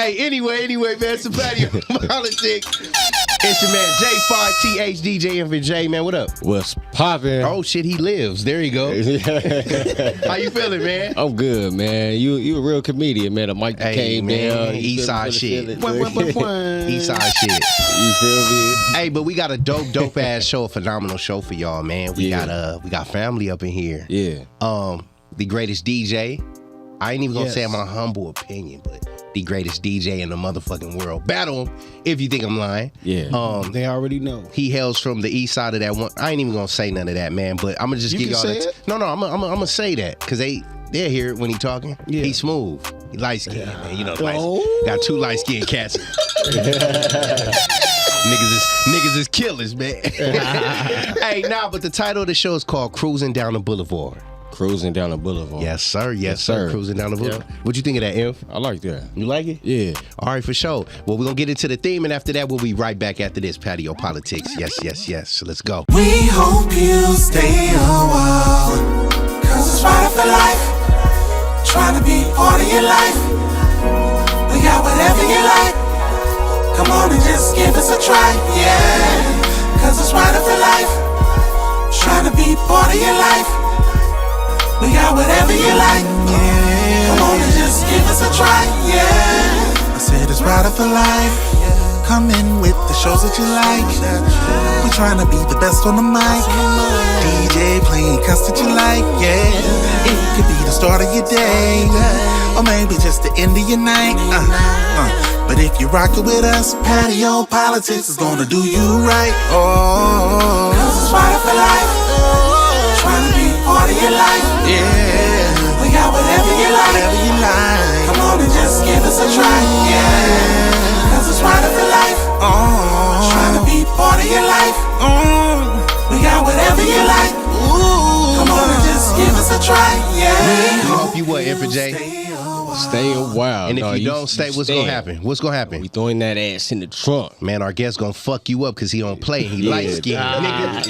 Hey, anyway, man, it's the Patio PolitiCz. It's your man J5TH DJing for J, man. What up? What's poppin'? Oh shit, he lives. There you go. How you feeling, man? I'm good, man. You a real comedian, man. The mic came down. Eastside shit. Eastside shit. You feel me? Hey, but we got a dope ass show, a phenomenal show for y'all, man. We got family up in here. Yeah. The greatest DJ. I ain't even gonna say my humble opinion, but the greatest DJ in the motherfucking world. Battle him if you think I'm lying. Yeah. They already know. He hails from the east side of that one. I ain't even gonna say none of that, man. But I'm gonna just give y'all that. No, I'm gonna say that because they'll hear it when he talking. Yeah. He's smooth. He light skinned, man. You know, got two light skinned cats. Niggas is killers, man. Hey, but the title of the show is called Cruising Down the Boulevard. Cruising down the boulevard. Yes, sir. Yes, sir. Cruising down the boulevard. Yeah. What'd you think of that, Inf? I like that. You like it? Yeah. All right, for sure. Well, we're going to get into the theme, and after that, we'll be right back after this. Patio PolitiCz. Yes. So let's go. We hope you stay a while, cause it's right for life. Trying to be part of your life. We got whatever you like. Come on and just give us a try, yeah. Cause it's right for life. Trying to be part of your life. We got whatever you like, yeah. Come on and just give us a try, yeah. I said it's right for life. Come in with the shows that you like. We trying to be the best on the mic. DJ playing cuts that you like, yeah. It could be the start of your day, or maybe just the end of your night. But if you rockin' with us, Patio PolitiCz is gonna do you right. Oh, cause it's right for life. Trying to be part of your life. Yeah, we got whatever you like. Come on and just give us a try, yeah. Cause it's right for life. Trying to be part of your life. We got whatever you like. Come on and just give us a try, yeah. You hope you what, Inf and J? Staying wild. And if you don't stay, what's gonna happen? What's gonna happen? We throwing that ass in the trunk. Man, our guest gonna fuck you up because he don't play. He light skinned, nigga.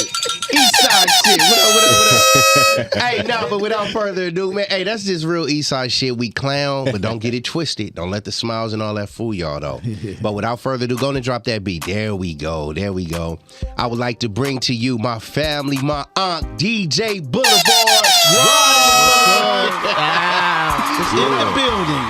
Eastside shit. What up? Hey, but without further ado, man. Hey, that's just real Eastside shit. We clown, but don't get it twisted. Don't let the smiles and all that fool y'all though. But without further ado, gonna drop that beat. There we go. I would like to bring to you my family, my aunt, DJ Boulevard. In the building.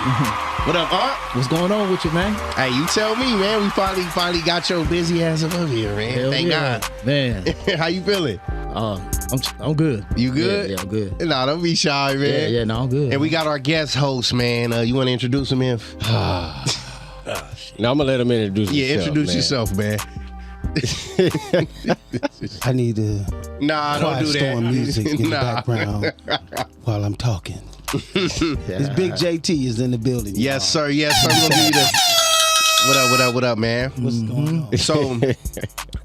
What up, aunt? What's going on with you, man? Hey, you tell me, man. We finally got your busy ass up here, man. Hell Thank God. Man. How you feeling? I'm good. You good? Yeah, I'm good. Nah, don't be shy, man. Yeah, no, I'm good. And we got our guest host, man. You want to introduce him, Inf? Now I'm gonna let him introduce himself. Yeah, introduce yourself, man. I need to don't do that. storm music in the background while I'm talking. This big JT is in the building. Yes, sir. I'm gonna give you the. What up, man? What's going on? So,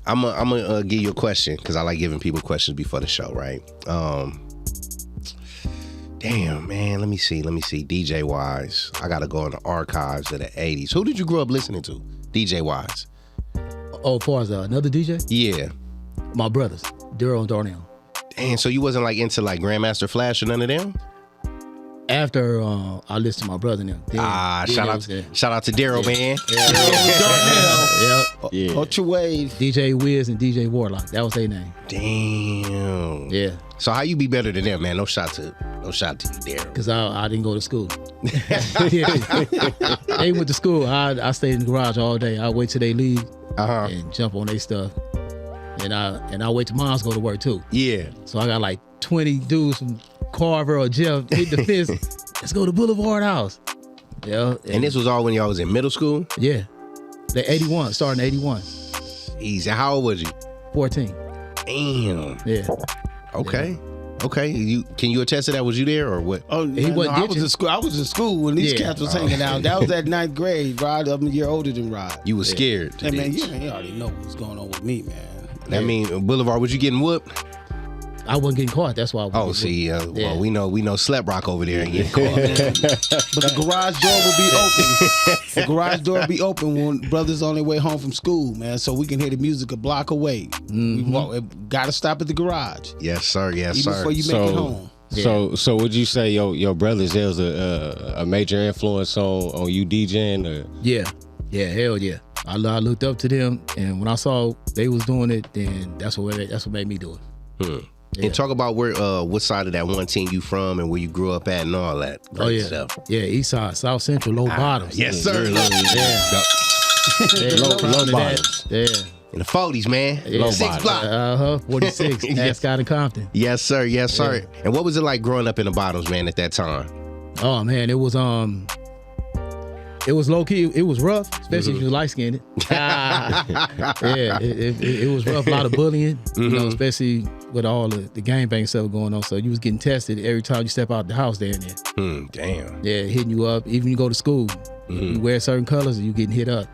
I'm gonna give you a question because I like giving people questions before the show, right? Damn, man. Let me see. DJ wise, I gotta go in the archives of the '80s. Who did you grow up listening to? DJ wise. Oh, as far as another DJ? Yeah. My brothers, Daryl and Darnell. Damn, so you wasn't like into like Grandmaster Flash or none of them? After I listened to my brother now. Shout out to Daryl, man. Yeah. Ultra Wave. DJ Wiz and DJ Warlock. That was their name. Damn. Yeah. So how you be better than them, man? No shot to you, Daryl. Because I didn't go to school. They went to school. I stayed in the garage all day. I wait till they leave and jump on their stuff. And I wait till moms go to work too. Yeah. So I got like 20 dudes from Carver or Jeff hit the fence. Let's go to Boulevard House. Yeah. And this was all when y'all was in middle school? Yeah. The 81, starting 81. Easy. How old was you? 14. Damn. Yeah. Okay. Okay. Can you attest to that? Was you there or what? Oh, He wasn't I was in school. I was in school when these cats was hanging out. That was at 9th grade. Rod, I'm a year older than Rod. You was scared. Hey man, you already know what's going on with me, man. I mean, Boulevard, was you getting whooped? I wasn't getting caught. That's why. Well, we know Slap Rock over there and getting caught. But the garage door will be open. The garage door will be open when brothers on their way home from school, man. So we can hear the music a block away. We got to stop at the garage. Yes, sir. Even before you make it home. So would you say your brothers there was a major influence on you DJing? Or? Yeah, hell yeah. I looked up to them, and when I saw they was doing it, then that's what made me do it. Yeah. And talk about what side of that one team you from and where you grew up at and all that great stuff. Yeah, Eastside, South Central, low bottoms. Yes, sir. Low bottoms. Yeah. In the 40s, man. Yeah. 6 block. 46. Ascot and Compton. Yes, sir. Yes, sir. Yeah. And what was it like growing up in the bottoms, man, at that time? Oh man, it was low key. It was rough, especially if you light skinned. It was rough. A lot of bullying, you know, especially with all the gangbang stuff going on. So you was getting tested every time you step out the house there and there. Damn. Yeah, hitting you up. Even you go to school, you wear certain colors and you getting hit up.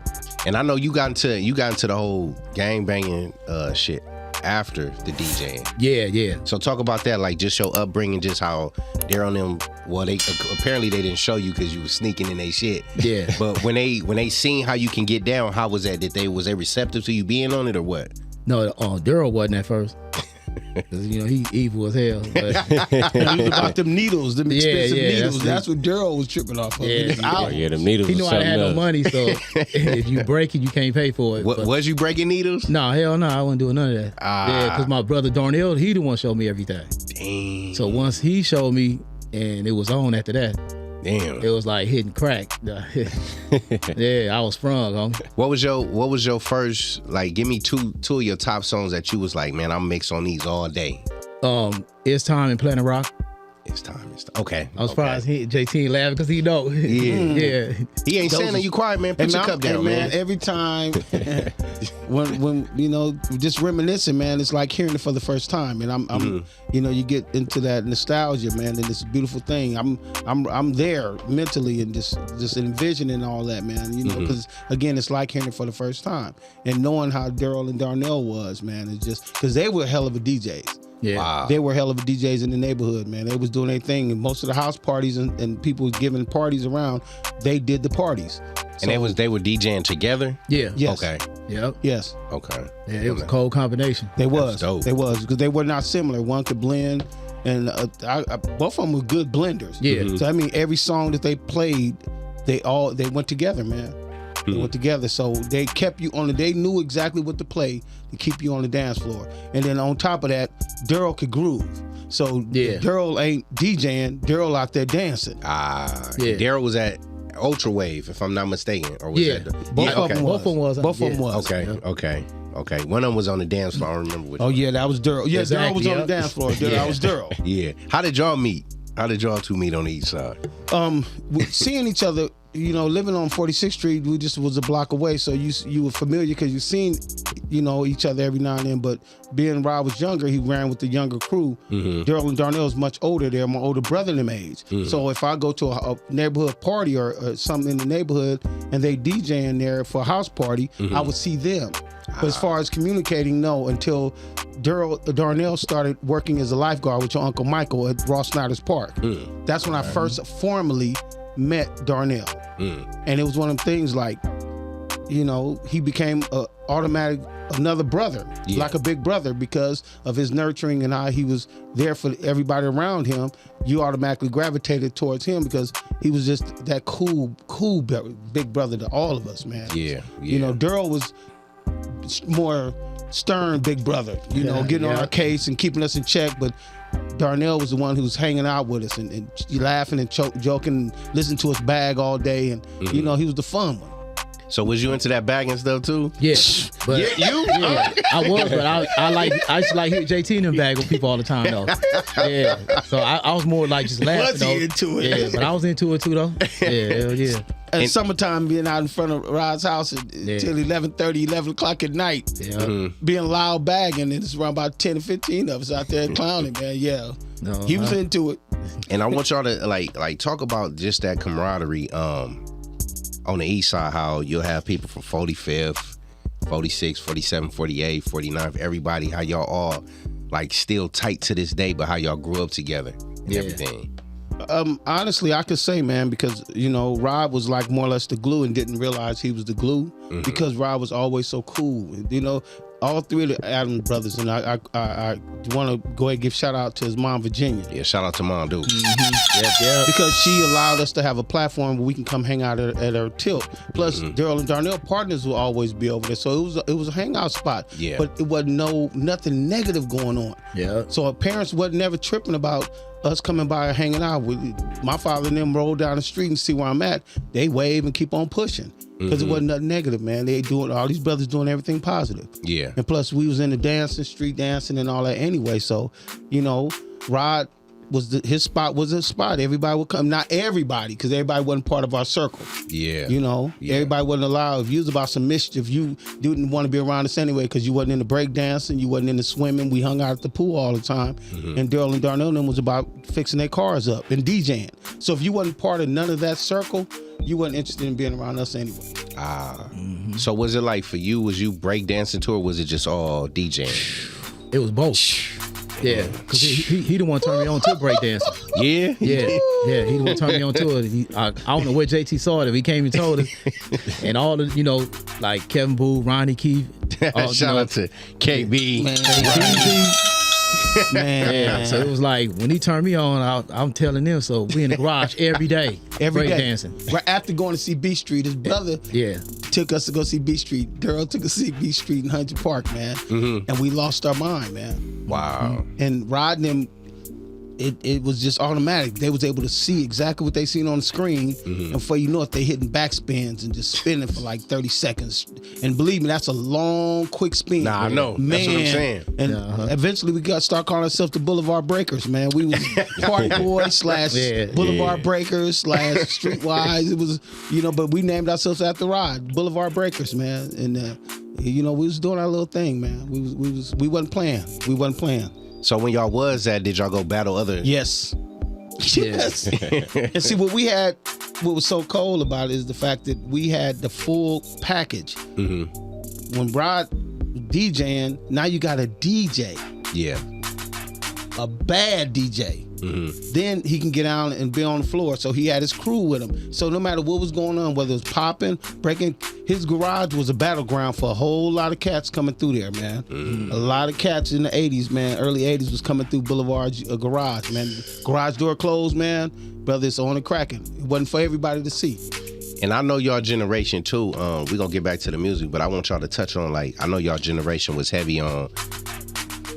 And I know you got into the whole gangbanging shit after the DJing. Yeah. So talk about that, like just your upbringing, just how they're on them. Well, they apparently they didn't show you because you was sneaking in their shit. Yeah. But when they seen how you can get down, how was that? Was they receptive to you being on it or what? No, Daryl wasn't at first. Cause you know he evil as hell. But he was about them needles, them expensive needles. That's what Daryl was tripping off of. Yeah, them needles. He knew I had no else. money, so if you break it, you can't pay for it. Was you breaking needles? No, hell no, I wasn't doing none of that. Yeah, because my brother Darnell, he the one showed me everything. Dang. So once he showed me, and it was on after that. Damn. It was like hitting crack. Yeah, I was sprung, homie. What was your first, like, give me two of your top songs that you was like, man, I'm mix on these all day. It's Time and Planet Rock. It's time. Okay. I was surprised JT laughing because he know. Yeah. He ain't saying that you quiet, man. Put your cup down, man. Every time when you know, just reminiscing, man, it's like hearing it for the first time. And I'm you know, you get into that nostalgia, man, and it's a beautiful thing. I'm there mentally and just envisioning all that, man. You know, because again, it's like hearing it for the first time and knowing how Daryl and Darnell was, man. It's just because they were hell of a DJs. Yeah, wow. They were hell of a DJs in the neighborhood, man. They was doing their thing, and most of the house parties and people giving parties around, they did the parties. And they were DJing together? Yeah. Yes. Okay. Yep. Yes. Okay. Yeah, it was a cold combination. They was because they were not similar. One could blend, and both of them were good blenders. Yeah. So I mean, every song that they played, they went together, man. They went together, so they kept you on they knew exactly what to play to keep you on the dance floor. And then on top of that, Daryl could groove. So Daryl ain't DJing, Daryl out there dancing. Daryl was at Ultra Wave, if I'm not mistaken, or was that both of them was. Okay. One of them was on the dance floor. I don't remember which. Oh yeah, that was Daryl. Yeah, exactly, Daryl was on the dance floor. That was Daryl. Yeah. How did y'all meet? How did y'all two meet on the east side? Seeing each other, you know, living on 46th Street, we just was a block away, so you were familiar because you seen, you know, each other every now and then. But being Rob was younger, he ran with the younger crew. Daryl and Darnell is much older. They're my older brother in age. So if I go to a neighborhood party or something in the neighborhood and they DJing there for a house party, I would see them. But as far as communicating, no, until Darnell started working as a lifeguard with your Uncle Michael at Ross Snyder's Park. That's when I first formally met Darnell. And it was one of them things like, you know, he became another brother, like a big brother, because of his nurturing and how he was there for everybody around him. You automatically gravitated towards him because he was just that cool big brother to all of us, man. Yeah. You know, Daryl was more stern big brother, you know, getting on our case and keeping us in check, but Darnell was the one who was hanging out with us and laughing and joking, listening to us bag all day, and you know, he was the fun one. So was you into that bagging stuff too? Yeah, but I was, but I used to like hear JT and them bag with people all the time though. Yeah, so I was more like just laughing. Was he into it? Yeah, but I was into it too though. Yeah, hell yeah. And summertime, being out in front of Rod's house until 11:30, 11 o'clock at night, being loud bagging, and it's around about 10 or 15 of us out there clowning, man. Yeah, he was into it. And I want y'all to like talk about just that camaraderie on the east side, how you'll have people from 45th, 46, 47, 48, 49, everybody, how y'all all like still tight to this day, but how y'all grew up together and everything. Honestly, I could say, man, because, you know, Rob was like more or less the glue and didn't realize he was the glue because Rob was always so cool. You know, all three of the Adams brothers, and I want to go ahead and give shout out to his mom, Virginia. Yeah, shout out to Mom, dude. Yeah. Because she allowed us to have a platform where we can come hang out at her tilt. Plus, Daryl and Darnell partners will always be over there, so it was a hangout spot. Yeah. But it wasn't nothing negative going on. Yeah. So our parents wasn't never tripping about us coming by and hanging out. My father and them rolled down the street and see where I'm at. They wave and keep on pushing because it wasn't nothing negative, man. They doing all these brothers doing everything positive. Yeah. And plus, we was in the dancing, street dancing, and all that anyway. So, Rod was his spot was a spot. Everybody would come. Not everybody, because everybody wasn't part of our circle. Yeah. Everybody wasn't allowed. If you was about some mischief, you didn't want to be around us anyway, because you wasn't in the breakdancing, you wasn't in the swimming. We hung out at the pool all the time. And Daryl and Darnell them was about fixing their cars up and DJing. So if you wasn't part of none of that circle, you wasn't interested in being around us anyway. So was it like for you? Was you breakdancing too, or was it just all DJing? It was both. Yeah, because he the one turned me on to breakdancing. Yeah? Yeah, he the one turned me on to it. I don't know where JT saw it. He came and told us. And all the, like Kevin Boo, Ronnie Keefe. Shout out to KB. Man. Yeah, so it was like, when he turned me on, I'm telling them, so we in the garage every day. Every day. Breakdancing. Right after going to see Beach Street, his brother took us to go see Beach Street. Daryl took us to see Beach Street in Hunter Park, man. And we lost our mind, man. Wow. And Rod and them, it was just automatic. They was able to see exactly what they seen on the screen, and before you know it, they hitting backspins and just spinning for like 30 seconds. And believe me, that's a long, quick spin. Nah, I know. Man. That's what I'm saying. And eventually we got start calling ourselves the Boulevard Breakers, man. We was Party Boys / Boulevard Breakers / Streetwise. It was, but we named ourselves after Rod, Boulevard Breakers, man. And we was doing our little thing, man. We wasn't playing. We wasn't playing. So when y'all was at, did y'all go battle other? Yes. Yes. And see, what was so cool about it is the fact that we had the full package. When Rod DJing, now you got a DJ. Yeah. A bad DJ. Then he can get out and be on the floor. So he had his crew with him. So no matter what was going on, whether it was popping, breaking, his garage was a battleground for a whole lot of cats coming through there, man. A lot of cats in the 80s, man. Early 80s was coming through Boulevard's garage, man. Garage door closed, man. Brother, it's on and cracking. It wasn't for everybody to see. And I know y'all generation too, we're going to get back to the music, but I want y'all to touch on, I know y'all generation was heavy on,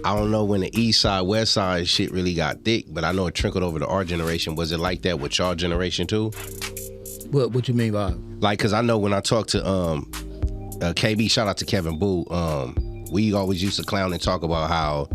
I don't know when the East Side, West Side shit really got thick, but I know it trickled over to our generation. Was it like that with y'all generation too? What you mean by? Because I know when I talked to KB, shout out to Kevin Boo, we always used to clown and talk about how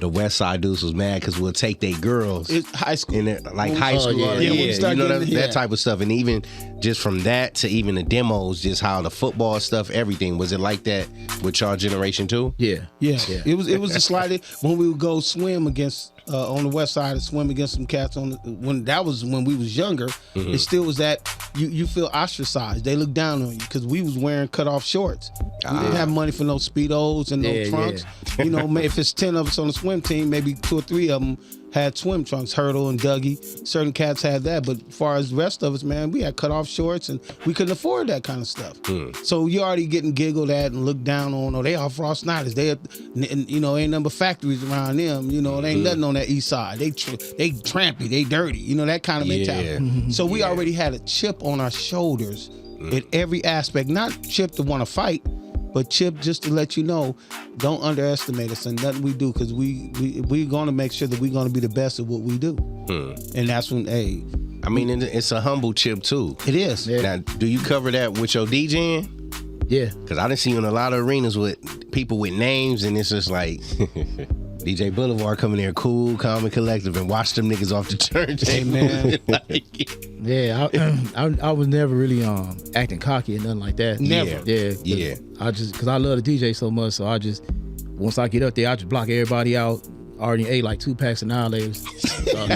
the West Side dudes was mad because we'll take their girls. It's high school. In high school. When we start that type of stuff. And even just from that to even the demos, just how the football stuff, everything. Was it like that with y'all generation too? Yeah. It was the slightest when we would go swim against on the West Side and swim against some cats when we was younger. It still was that you feel ostracized. They look down on you because we was wearing cut off shorts. We didn't have money for no Speedos and no trunks. If it's 10 of us on the swim team, maybe 2 or 3 of them had swim trunks. Hurdle and Dougie, certain cats had that, but as far as the rest of us, man, we had cut off shorts and we couldn't afford that kind of stuff. So you already getting giggled at and looked down on. Or they all Frost Nighters. They ain't nothing but factories around them. It ain't nothing on that East Side. They trampy, they dirty. That kind of mentality. So we already had a chip on our shoulders at every aspect. Not chip to want to fight, but chip just to let you know, don't underestimate us and nothing we do, because we're going to make sure that we're going to be the best at what we do. And that's when, I mean, it's a humble chip too. It is. Yeah. Now, do you cover that with your DJing? Yeah. Because I done seen you in a lot of arenas with people with names, and it's just like DJ Boulevard coming there cool, calm, and collective, and watch them niggas off the turntable. Hey, man. Yeah, I was never really acting cocky or nothing like that. Never. Yeah. I just, because I love the DJ so much, so I just, once I get up there, I just block everybody out. Already ate like 2 packs of Annihilators. So,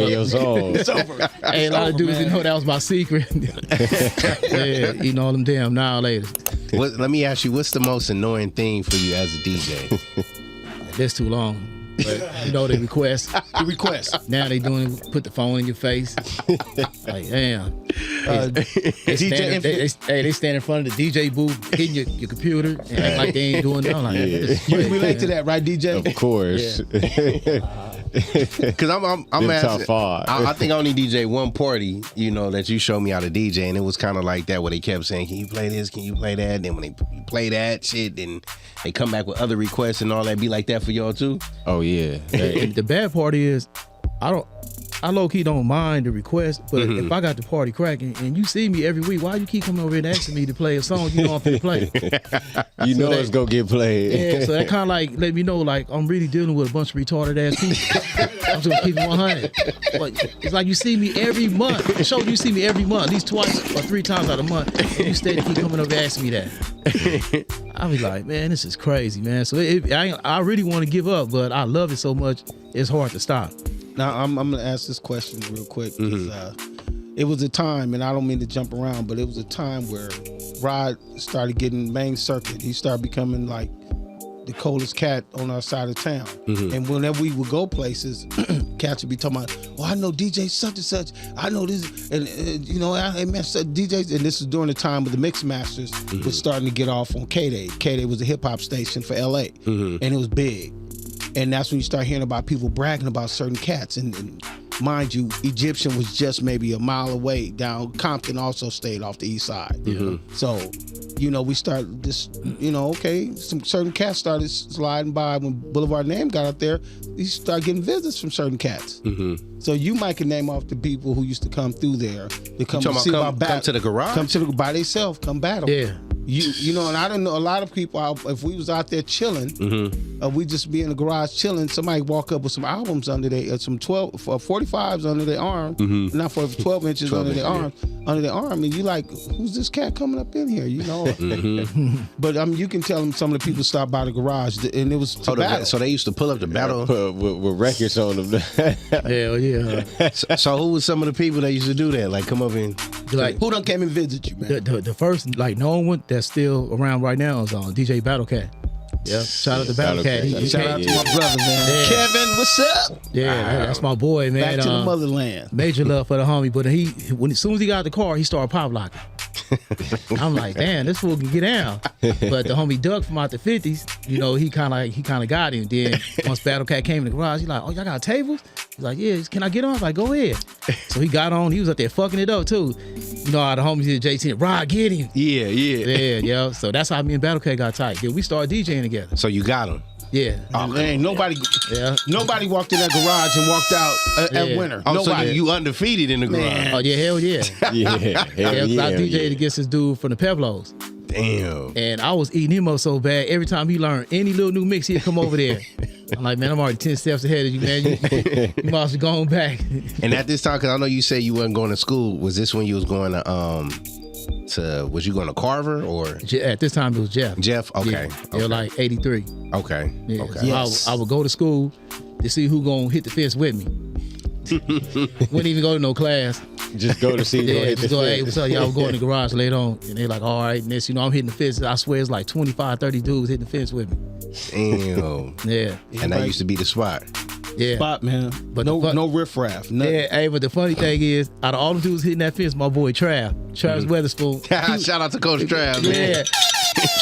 Your song. It's over. Hey, a lot of dudes didn't know that was my secret. Yeah, eating all them damn Annihilators. Let me ask you, what's the most annoying thing for you as a DJ? That's too long. But you know they request. The request. Now they doing put the phone in your face. Like damn. They stand in front of the DJ booth, hitting your computer, and act like they ain't doing nothing. Like, You can relate to that, right, DJ? Of course. Because I'm asking, I think I only DJ one party, you know, that you showed me how to DJ, and it was kind of like that where they kept saying, "Can you play this? Can you play that?" And then when they play that shit, then they come back with other requests and all that. Be like that for y'all too? Oh yeah. And the bad part is, I low key don't mind the request, but if I got the party cracking and you see me every week, why you keep coming over here and asking me to play a song you know I'm finna play? You know it's gonna get played. Yeah, so that kind of like let me know like I'm really dealing with a bunch of retarded ass people. I'm just gonna keep it 100. But it's like you see me every month. The show you see me every month, at least twice or 3 times out of the month, and you steady keep coming over asking me that. I be like, man, this is crazy, man. So I really want to give up, but I love it so much, it's hard to stop. Now I'm gonna ask this question real quick because it was a time, and I don't mean to jump around, but it was a time where Rod started getting main circuit. He started becoming like the coldest cat on our side of town. And whenever we would go places, cats would be talking about, "Oh, I know DJ such and such. I know this," and you know, I met DJs. And this was during the time when the Mix Masters was starting to get off on K-Day. K-Day was a hip hop station for LA, and it was big. And that's when you start hearing about people bragging about certain cats. And mind you, Egyptian was just maybe a mile away down. Compton also stayed off the east side. So, you know, we started this, you know, okay, some certain cats started sliding by. When Boulevard Name got out there, you start getting visits from certain cats. So you might can name off the people who used to come through there. They come to see about battle. Come to the garage? Come to the by themselves, come battle. Yeah. You know, and I don't know, a lot of people, if we was out there chilling, we just be in the garage chilling, somebody walk up with some albums under their, some 45s under their arm, not for 12 inches under their arm, and you like, who's this cat coming up in here, you know? But you can tell them some of the people stopped by the garage, and it was to battle. So they used to pull up the battle? With records on them. Hell yeah. So who was some of the people that used to do that? Like come up and... Like, who done came and visit you, man? The first, like, known one that's still around right now is DJ Battle Cat. Yeah, shout out to Battle Cat. Shout out to my brother, man. Yeah. Kevin, what's up? Yeah, that's my boy, man. Back to the motherland. Major love for the homie, but as soon as he got out the car, he started pop locking. I'm like, damn, this fool can get down. But the homie Doug from out the 50s, you know, he kind of got him. Then once Battle Cat came in the garage, he's like, oh, y'all got tables? He's like, yeah, can I get on? I was like, go ahead. So he got on. He was up there fucking it up too. You know how the homies did JT, Rod, get him. Yeah. So that's how me and Battle Cat got tight. Then we started DJing together. So you got him? Yeah. Oh, man, nobody walked in that garage and walked out at winter. Oh, nobody. so you undefeated in the garage? Oh, yeah, hell yeah. I DJ'd against this dude from the Peblos. Damn. And I was eating him up so bad. Every time he learned any little new mix, he'd come over there. I'm like, man, I'm already 10 steps ahead of you, man. You might as well go on back. And at this time, because I know you said you wasn't going to school, was this when you was going to, was you going to Carver or? At this time, it was Jeff. Jeff? Okay. Yeah, okay. They were like 83. Okay. Yeah. Okay. So Yes. I would go to school to see who gonna hit the fence with me. Wouldn't even go to no class. Just go to see. Yeah, just go, hey, what's up? Y'all go in the garage later on. And they're like, all right. And this, you know, I'm hitting the fence. I swear it's like 25, 30 dudes hitting the fence with me. Damn. Yeah. And that used to be the spot. Yeah. Spot, man. But no riffraff. Nothing. Yeah, hey, but the funny thing is, out of all the dudes hitting that fence, my boy Travis Weatherspoon. Shout out to Coach Trav, man. Yeah.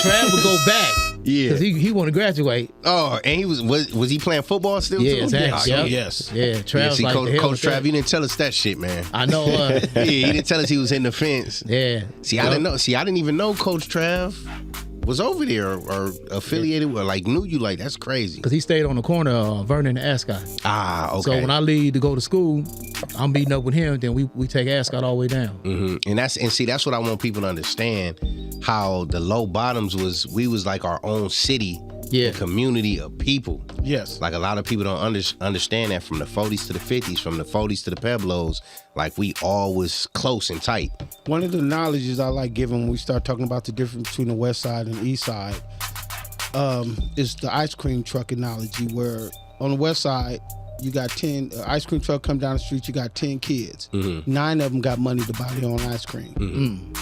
Trav would go back. Yeah. Because he want to graduate. Oh, and he was he playing football still Yeah, too? exactly. Oh, Yep. yes. Yeah, Travis See, like Coach the hell with Trav, that. you didn't tell us that shit, man. I know. Yeah, he didn't tell us he was hitting the fence. Yeah. See, I didn't know. See, I didn't even know Coach Trav was over there or affiliated with, like, knew you. Like, that's crazy. Because he stayed on the corner of Vernon and Ascot. Ah, okay. So when I leave to go to school, I'm meeting up with him. Then we take Ascot all the way down. Mm-hmm. And see, that's what I want people to understand. How the Low Bottoms we was like our own city, Yeah. community of people. Yes. Like a lot of people don't understand that from the 40s to the 50s, from the 40s to the Peblos, like we all was close and tight. One of the knowledges I like giving when we start talking about the difference between the West Side and the East Side is the ice cream truck analogy, where on the West Side, you got 10 ice cream truck come down the street, you got 10 kids. 9 of them got money to buy their own ice cream.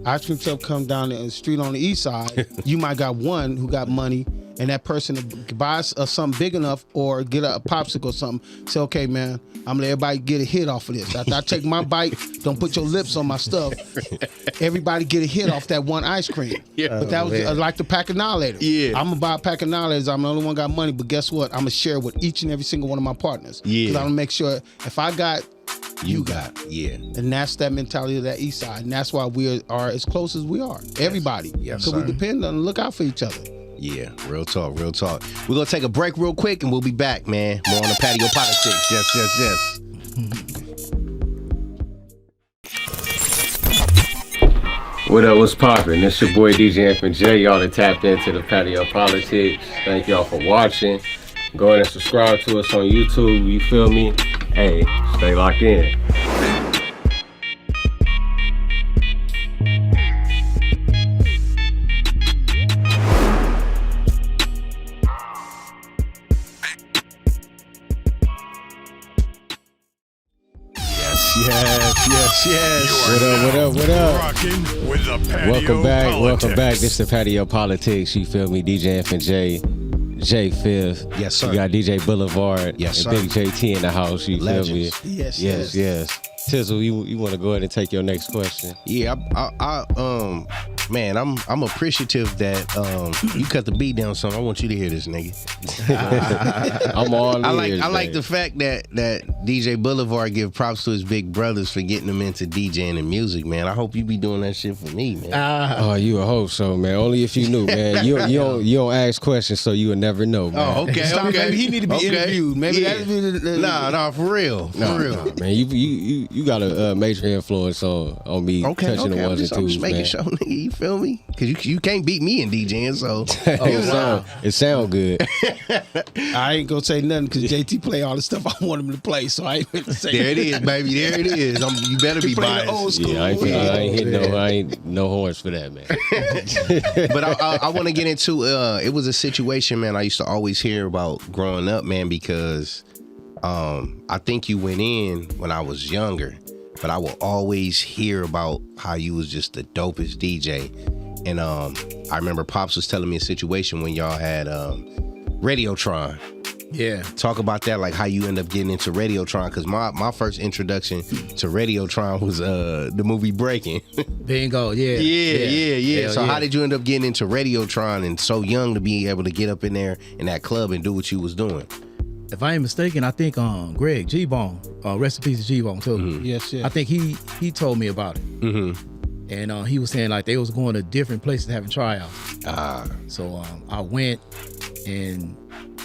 Ice cream truck come down the street on the East Side, you might got one who got money and that person buys something big enough or get a popsicle or something, say, okay, man, I'm gonna let everybody get a hit off of this. After I take my bite, don't put your lips on my stuff. Everybody get a hit off that one ice cream. But that was like the pack of annihilator. Yeah. I'm gonna buy a pack of annihilators. I'm the only one got money, but guess what? I'm gonna share with each and every single one of my partners. Yeah. Because I'm gonna make sure if I got, you got. Yeah. And that's that mentality of that East Side. And that's why we are as close as we are. Everybody. Yes, so we depend on and look out for each other. Yeah, real talk, real talk. We're going to take a break real quick and we'll be back, man. More on the Patio PolitiCz. Yes, yes, yes. What up, what's poppin'? It's your boy DJ F&J. Y'all that tapped into the Patio PolitiCz. Thank y'all for watching. Go ahead and subscribe to us on YouTube, you feel me? Hey, stay locked in. Yes. What up? Welcome back. This is the Patio PolitiCz, you feel me? DJ F&J, J5th. Yes, sir. You got DJ Blvd. Yes, and sir. Big JT in the house, you Legends. feel me? Yes. Tizzle, you want to go ahead and take your next question? Yeah, man, I'm appreciative that you cut the beat down some. I want you to hear this, nigga. I'm all I like the fact that DJ Blvd give props to his big brothers for getting him into DJing and music, man. I hope you be doing that shit for me, man. Oh, you a hope so, man. Only if you knew, man. You don't ask questions, so you will never know, man. Oh, okay. Maybe he need to be interviewed. Maybe that'd be the Nah, for real. Nah, man. You got a major influence on me touching the ones and twos, I'm just making man. sure, nigga. You feel me? Because you can't beat me in DJing, so. It sound good. I ain't gonna say nothing because JT play all the stuff I want him to play, so I ain't gonna say. There it is, baby. There it is. You better be biased. Old school. Yeah, I ain't no horns for that, man. But I want to get into it was a situation, man, I used to always hear about growing up, man, because I think you went in when I was younger, but I will always hear about how you was just the dopest DJ. And I remember Pops was telling me a situation when y'all had Radiotron. Yeah. Talk about that, like how you end up getting into Radiotron, because my first introduction to Radiotron was the movie Breaking. Bingo, yeah. Yeah. So yeah. how did you end up getting into Radiotron and so young to be able to get up in there in that club and do what you was doing? If I ain't mistaken, I think Greg G-Bone, rest in peace to G-Bone too. Mm-hmm. Yes. I think he told me about it. Mm-hmm. And he was saying like they was going to different places having tryouts. So I went, and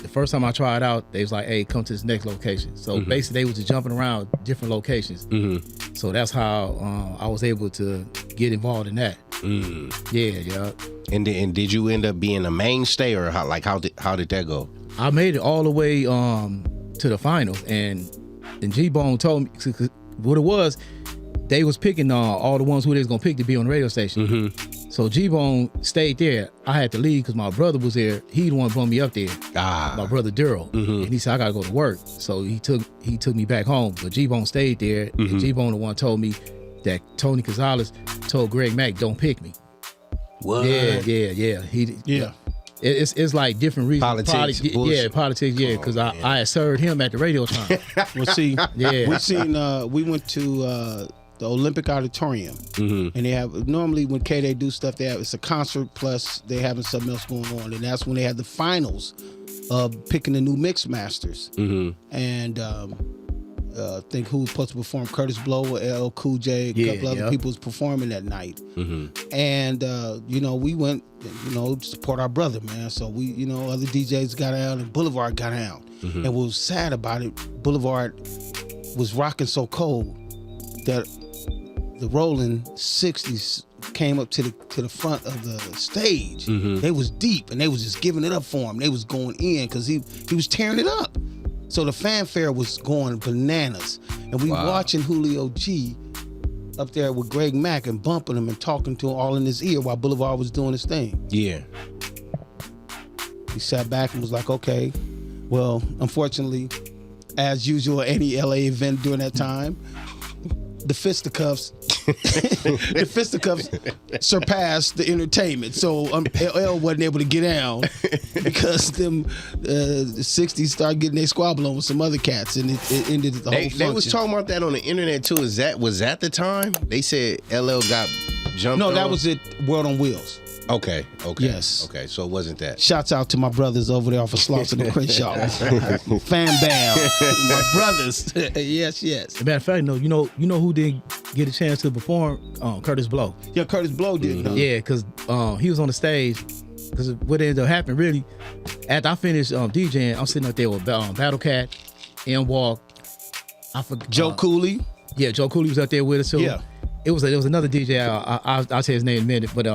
the first time I tried out, they was like, hey, come to this next location. So basically they was just jumping around different locations. Mm-hmm. So that's how I was able to get involved in that. Mm. Yeah. And did you end up being a mainstay, or how did that go? I made it all the way to the finals, and G-Bone told me what it was. They was picking all the ones who they was gonna pick to be on the radio station. Mm-hmm. So G-Bone stayed there. I had to leave because my brother was there. He the one brought me up there. My brother Daryl, and he said I gotta go to work. So he took me back home. But G-Bone stayed there. And G-Bone the one told me that Tony Gonzalez told Greg Mack don't pick me. What? Yeah. It's like different reasons. Politics. Politics. Yeah, because I had served him at the Radiotron. Well, see, we went to the Olympic Auditorium, and they have normally when they do stuff, it's a concert plus they having something else going on, and that's when they had the finals of picking the new mix masters, and I think who was supposed to perform, Curtis Blow, LL Cool J, a couple other people was performing that night, and we went, to support our brother, man. So we, other DJs got out and Blvd got out, and what was sad about it, Blvd was rocking so cold that the rolling 60s came up to the front of the stage. They was deep and they was just giving it up for him. They was going in because he was tearing it up. So the fanfare was going bananas. And we watching Julio G up there with Greg Mack and bumping him and talking to him all in his ear while Blvd was doing his thing. Yeah. He sat back and was like, okay, well, unfortunately, as usual, any LA event during that time, the fisticuffs the fisticuffs surpassed the entertainment. So LL wasn't able to get down because them the 60s started getting their squabble on with some other cats, and it ended the whole function. They was talking about that on the internet too. Was that the time? They said LL got jumped on? No, that was it. World on Wheels. Okay. Yes. Okay, so it wasn't that. Shouts out to my brothers over there off of Slauson and Crenshaw. Fam bam. My brothers. Yes. As a matter of fact, you know who didn't get a chance to perform? Curtis Blow. Yeah, Curtis Blow did. Mm-hmm. Yeah, because he was on the stage. Because what ended up happening, really, after I finished DJing, I'm sitting up there with Battle Cat, M Walk. I forgot Joe Cooley. Yeah, Joe Cooley was up there with us. So Yeah. It was another DJ. I'll say his name in a minute. But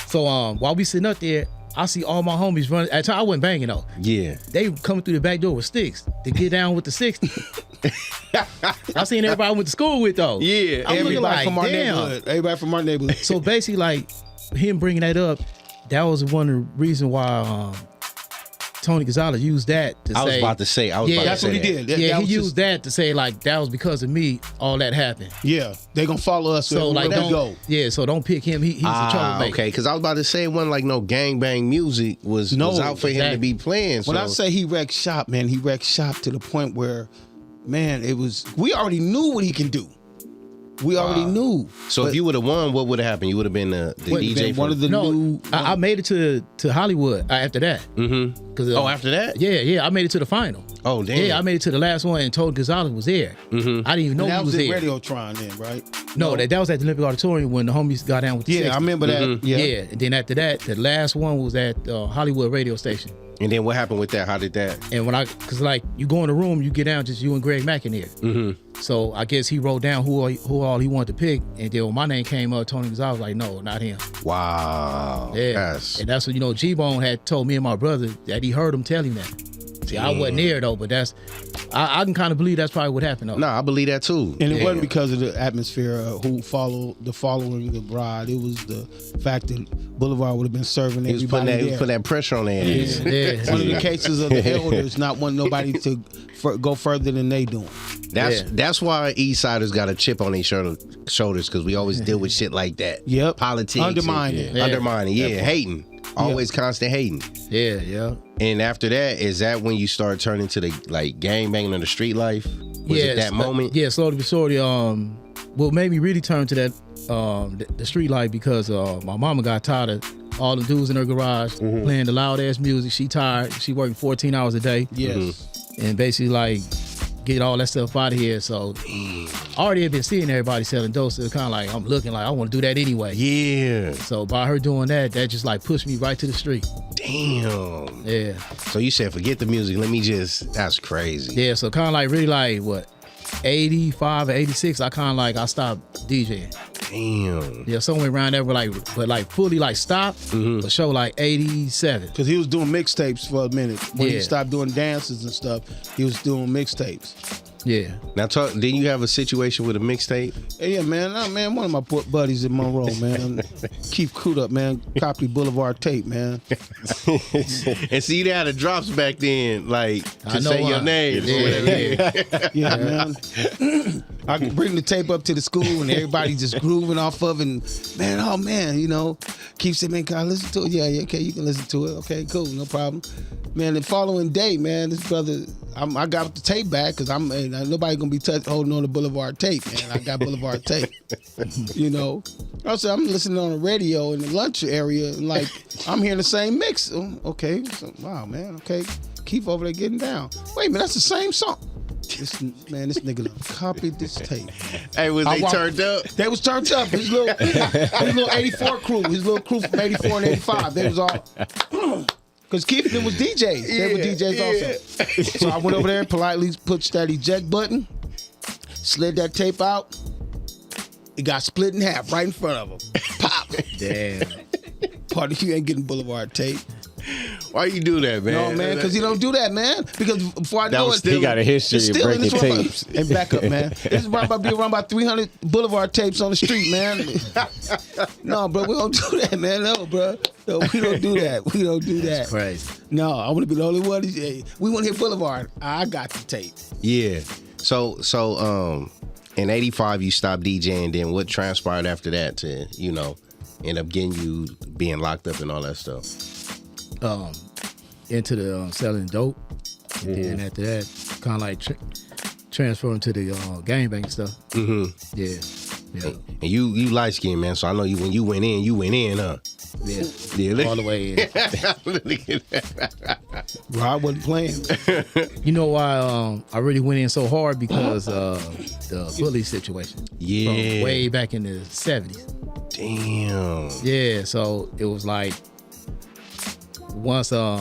so while we sitting up there, I see all my homies running. At the time, I wasn't banging though. Yeah. They coming through the back door with sticks to get down with the 60. I seen everybody I went to school with though. Yeah. I'm looking like from our damn. neighborhood. Everybody from our neighborhood. So basically, like him bringing that up, that was one of the reasons why Tony Gonzalez used that to say. I was about to say That's what he did. That he was used that to say like that was because of me all that happened. Yeah, they gonna follow us. So like don't go. Yeah, so don't pick him. He's a troublemaker. Okay, because I was about to say it wasn't like no gangbang music was out for him to be playing. When I say he wrecked shop, man, he wrecked shop to the point where, man, we already knew what he can do. We already knew. So if you would have won, what would have happened? You would have been the DJ. One of the new. I made it to Hollywood after that. Mm-hmm. After that? Yeah, I made it to the final. Oh, damn. Yeah, I made it to the last one, and Tony Gonzalez was there. Mm-hmm. I didn't even know he was there. That was at Radiotron then, right? No, that was at the Olympic Auditorium when the homies got down with the 60. I remember that. Mm-hmm. Yeah. And then after that, the last one was at Hollywood radio station. And then what happened with that? How did that? And cause like you go in the room, you get down, just you and Greg Mack in there. Mm-hmm. So I guess he wrote down who all he wanted to pick, and then when my name came up, Tony Gonzalez was like, no, not him. Wow. Yeah. Yes. And that's what G-Bone had told me and my brother that he heard him tell him that. See, I wasn't there though, but I can kind of believe that's probably what happened though. No, I believe that too. And it wasn't because of the atmosphere following the bride. It was the fact that Boulevard would have been serving He was everybody putting there. that pressure on their ass. Yeah. One of the cases of the elders not wanting nobody to go further than they doing. That's why Eastsiders got a chip on their shoulders, because we always deal with shit like that. Yep. Politics. Undermining. Undermining. Yeah. Hating. Always constant hating. Yeah. And after that, is that when you start turning to the like gang banging on the street life? Was it that moment? Yeah, slowly but surely. What made me really turn to that the street life because my mama got tired of all the dudes in her garage playing the loud ass music. She tired. She working 14 hours a day. Yes. And basically like get all that stuff out of here. So I already had been seeing everybody selling dope, so it's kind of like I'm looking like I want to do that anyway. Yeah. So by her doing that just like pushed me right to the street. Damn. Yeah. So you said forget the music. That's crazy. Yeah. So kind of like really like what 85 or 86. I stopped DJing. Damn. Yeah, somewhere around there, but fully like stopped. The show like 87. Because he was doing mixtapes for a minute. When he stopped doing dances and stuff, he was doing mixtapes. Yeah. Now, didn't you have a situation with a mixtape? Yeah, man. One of my buddies in Monroe, man, Keith Crudup, man, copy Boulevard tape, man. And see, they had the drops back then, like to say your name. Yeah, man. I could bring the tape up to the school and everybody just grooving off of it. And, man, Keith said, man, can I listen to it? Yeah, okay, you can listen to it. Okay, cool, no problem. Man, the following day, man, this brother, I got the tape back because nobody gonna be holding on to Boulevard tape, man. I got Boulevard tape. I said I'm listening on the radio in the lunch area, and like I'm hearing the same mix. Okay, so, wow, man. Okay, Keith over there getting down. Wait a minute, that's the same song. This nigga done copied this tape. Hey, was they turned up? They was turned up. His little 84 crew, his little crew from 84 and 85. They was all. Because Keith was DJs. They were DJs also. So I went over there and politely pushed that eject button, slid that tape out. It got split in half right in front of him. Pop. Damn. Party, you ain't getting Boulevard tape. Why you do that, man? No, man, because you don't do that, man. Because before I know it, he got a history of breaking tapes. And back up, man. This is about being around about 300 Boulevard tapes on the street, man. No, bro, we don't do that, man. No, bro. No, we don't do that. We don't do that. That's crazy. No, I want to be the only one. We want to hit Boulevard. I got the tape. Yeah. So In 85, you stopped DJing. Then what transpired after that to, end up getting you being locked up and all that stuff? Into the selling dope. And then after that, kind of like transferring to the gangbang stuff. Yeah. And you light skinned, man. So I know when you went in, huh? Yeah. All the way in. Rod wasn't playing. You know why I really went in so hard? Because the bully situation. Yeah. From way back in the 70s. Damn. Yeah, so it was like once I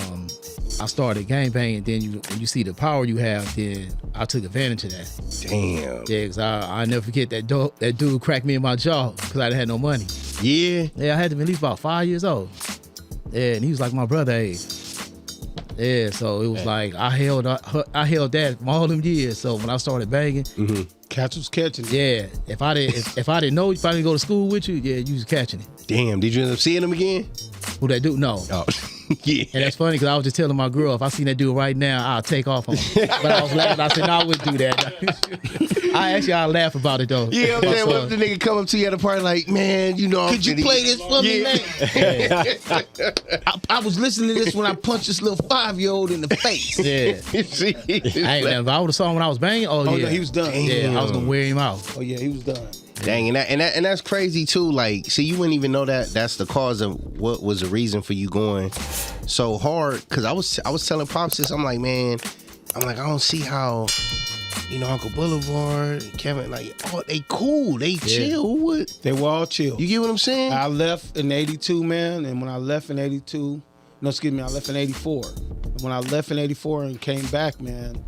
started gangbanging, then when you see the power you have, then I took advantage of that. Damn. Yeah, because I never forget that dude cracked me in my jaw because I didn't have no money. Yeah. Yeah, I had to be at least about 5 years old. Yeah, and he was like my brother age. Yeah, so it was like I held that for all them years. So when I started banging, Catch was catching. yeah, if I didn't know, if I didn't go to school with you, yeah, you was catching it. Damn. Did you end up seeing him again? Who that dude? No. Oh. Yeah. And that's funny because I was just telling my girl, if I seen that dude right now, I'll take off on him. But I was laughing. I said, no, I wouldn't do that. I laugh about it though. Yeah, I'm saying, what if the nigga come up to you at a party like, man, Could you play this for me, man? I was listening to this when I punched this little 5-year-old in the face. Yeah. If I would have saw him when I was banging, Oh, yeah. no, he was done. Yeah, I was going to wear him out. Oh, yeah, he was done. Dang, and that's crazy too. Like, see, you wouldn't even know that's the cause of what was the reason for you going so hard. Because I was telling Pops this. I'm like, I don't see how, Uncle Boulevard, Kevin, like, oh, they cool, they chill. Who would? They were all chill. You get what I'm saying? I left in 82, man, and when I left in 82, I left in 84. And when I left in 84 and came back, man,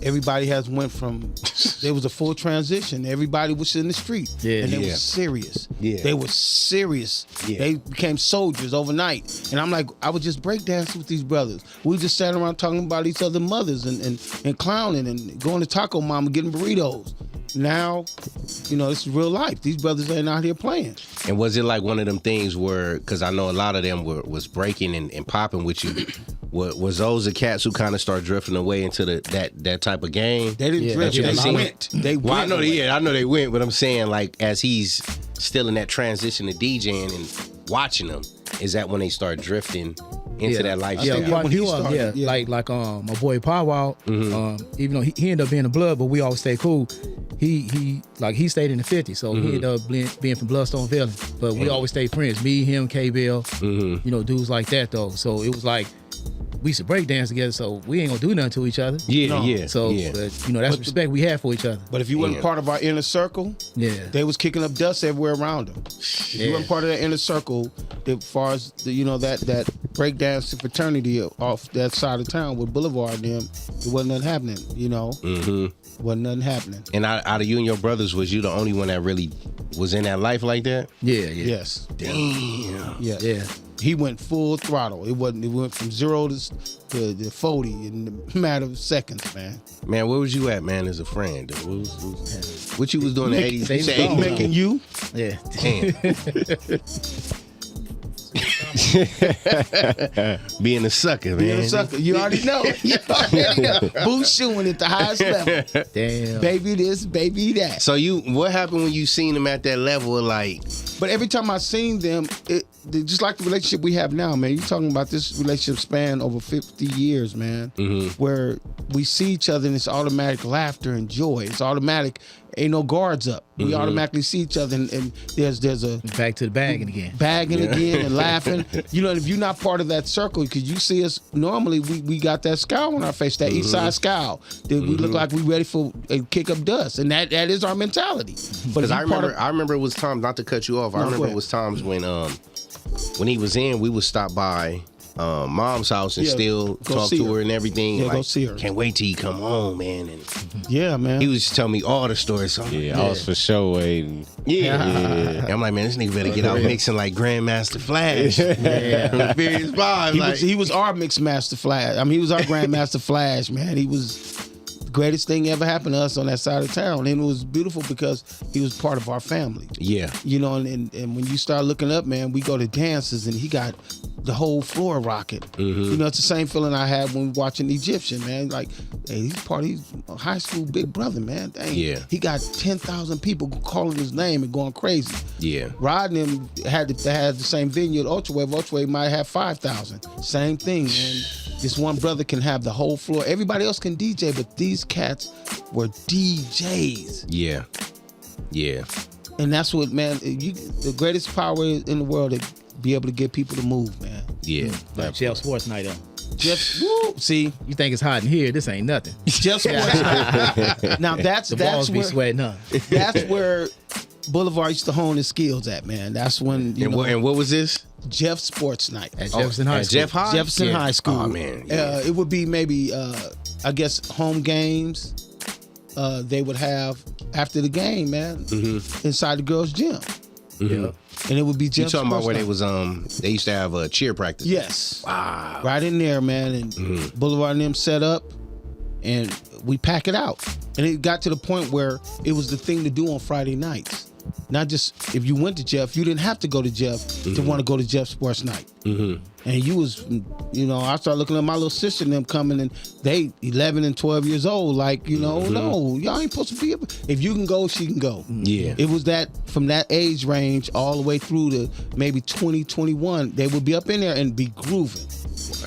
everybody has went from, there was a full transition. Everybody was in the street. Yeah. And they were serious. Yeah. They were serious. Yeah. They became soldiers overnight. And I'm like, I was just breakdancing with these brothers. We just sat around talking about each other's mothers and clowning and going to Taco Mama getting burritos. Now, this is real life. These brothers ain't out here playing. And was it like one of them things where, because I know a lot of them was breaking and popping with you, was those the cats who kind of start drifting away into that type of game? They didn't drift. They went. They Well, went. I know they went, but I'm saying, like, as he's still in that transition to DJing and watching them, is that when they start drifting into that lifestyle? Yeah, when he started, like my boy Powwow, even though he ended up being a blood, but we always stay cool. He stayed in the 50s, so he ended up being from Bloodstone Valley. But we always stayed friends. Me, him, K-Bill, dudes like that though. So it was like we used to break dance together, so we ain't gonna do nothing to each other. Yeah. So, but that's the respect we have for each other. But if you wasn't part of our inner circle, they was kicking up dust everywhere around them. If you weren't part of that inner circle, as far as that breakdancing fraternity off that side of town with Boulevard and them, it wasn't nothing happening. Wasn't nothing happening. And out of you and your brothers, was you the only one that really was in that life like that? Yeah. Yes. Damn. Yeah. He went full throttle. It went from 0 to 40 in a matter of seconds, man. Man, where was you at, man, as a friend? What you was doing in the 80s? Making you? Yeah. Damn. Being a sucker, man. Being a sucker. You already know. Boo shooing at the highest level. Damn. Baby this, baby that. So what happened when you seen them at that level of like? But every time I seen them, just like the relationship we have now, man. You talking about this relationship span over 50 years, man. Where we see each other and it's automatic laughter and joy. It's automatic. Ain't no guards up. We automatically see each other and there's a back to the bagging again. Bagging again and laughing. If you're not part of that circle, because you see us normally, we got that scowl on our face, that Eastside scowl. That we look like we ready for a kick up dust, and that is our mentality. But I remember it was times, not to cut you off. I remember it was times when he was in, we would stop by Mom's house and still talk to her and everything. Yeah, go see her. Can't wait till you come home, man. And yeah, man. he was just telling me all the stories. So I was for sure waiting. And I'm like, man, this nigga better get out mixing like Grandmaster Flash. From Furious 5. He was our Mix Master Flash. I mean, he was our Grandmaster Flash, man. He was the greatest thing ever happened to us on that side of town. And it was beautiful because he was part of our family. Yeah. And when you start looking up, man, we go to dances and he got the whole floor rocking. You know, it's the same feeling I had when watching Egyptian, man. Like, hey, he's part of his high school big brother, man. Dang, he got 10,000 people calling his name and going crazy. Yeah. Rod and them had the same venue at Ultrawave. Ultrawave might have 5,000. Same thing, man. This one brother can have the whole floor. Everybody else can DJ, but these cats were DJs. Yeah. Yeah. And that's what, man, the greatest power in the world is be able to get people to move, man. Yeah. Like Jeff Sports Night up. Jeff, woo, see, You think it's hot in here? This ain't nothing. Jeff Sports Night. Now that's The balls be where sweating up. that's where Boulevard used to hone his skills at, man. That's when And what was this? Jeff Sports Night At Jefferson High At School. Jeff High? Jefferson High School. Oh, man. It would be maybe I guess home games. They would have after the game, man, inside the girls' gym. Yeah. And it would be You Jeff talking about Sports where Night. they used to have a cheer practice? Yes. Wow. Right in there, man. And Boulevard and them set up, and we pack it out. And it got to the point where it was the thing to do on Friday nights. Not just if you went to Jeff, you didn't have to go to Jeff to want to go to Jeff Sports Night. And you was, I started looking at my little sister and them coming, and they 11 and 12 years old. Like, no, y'all ain't supposed to be. If you can go, she can go. Yeah. It was that from that age range all the way through to maybe 20, 21. They would be up in there and be grooving.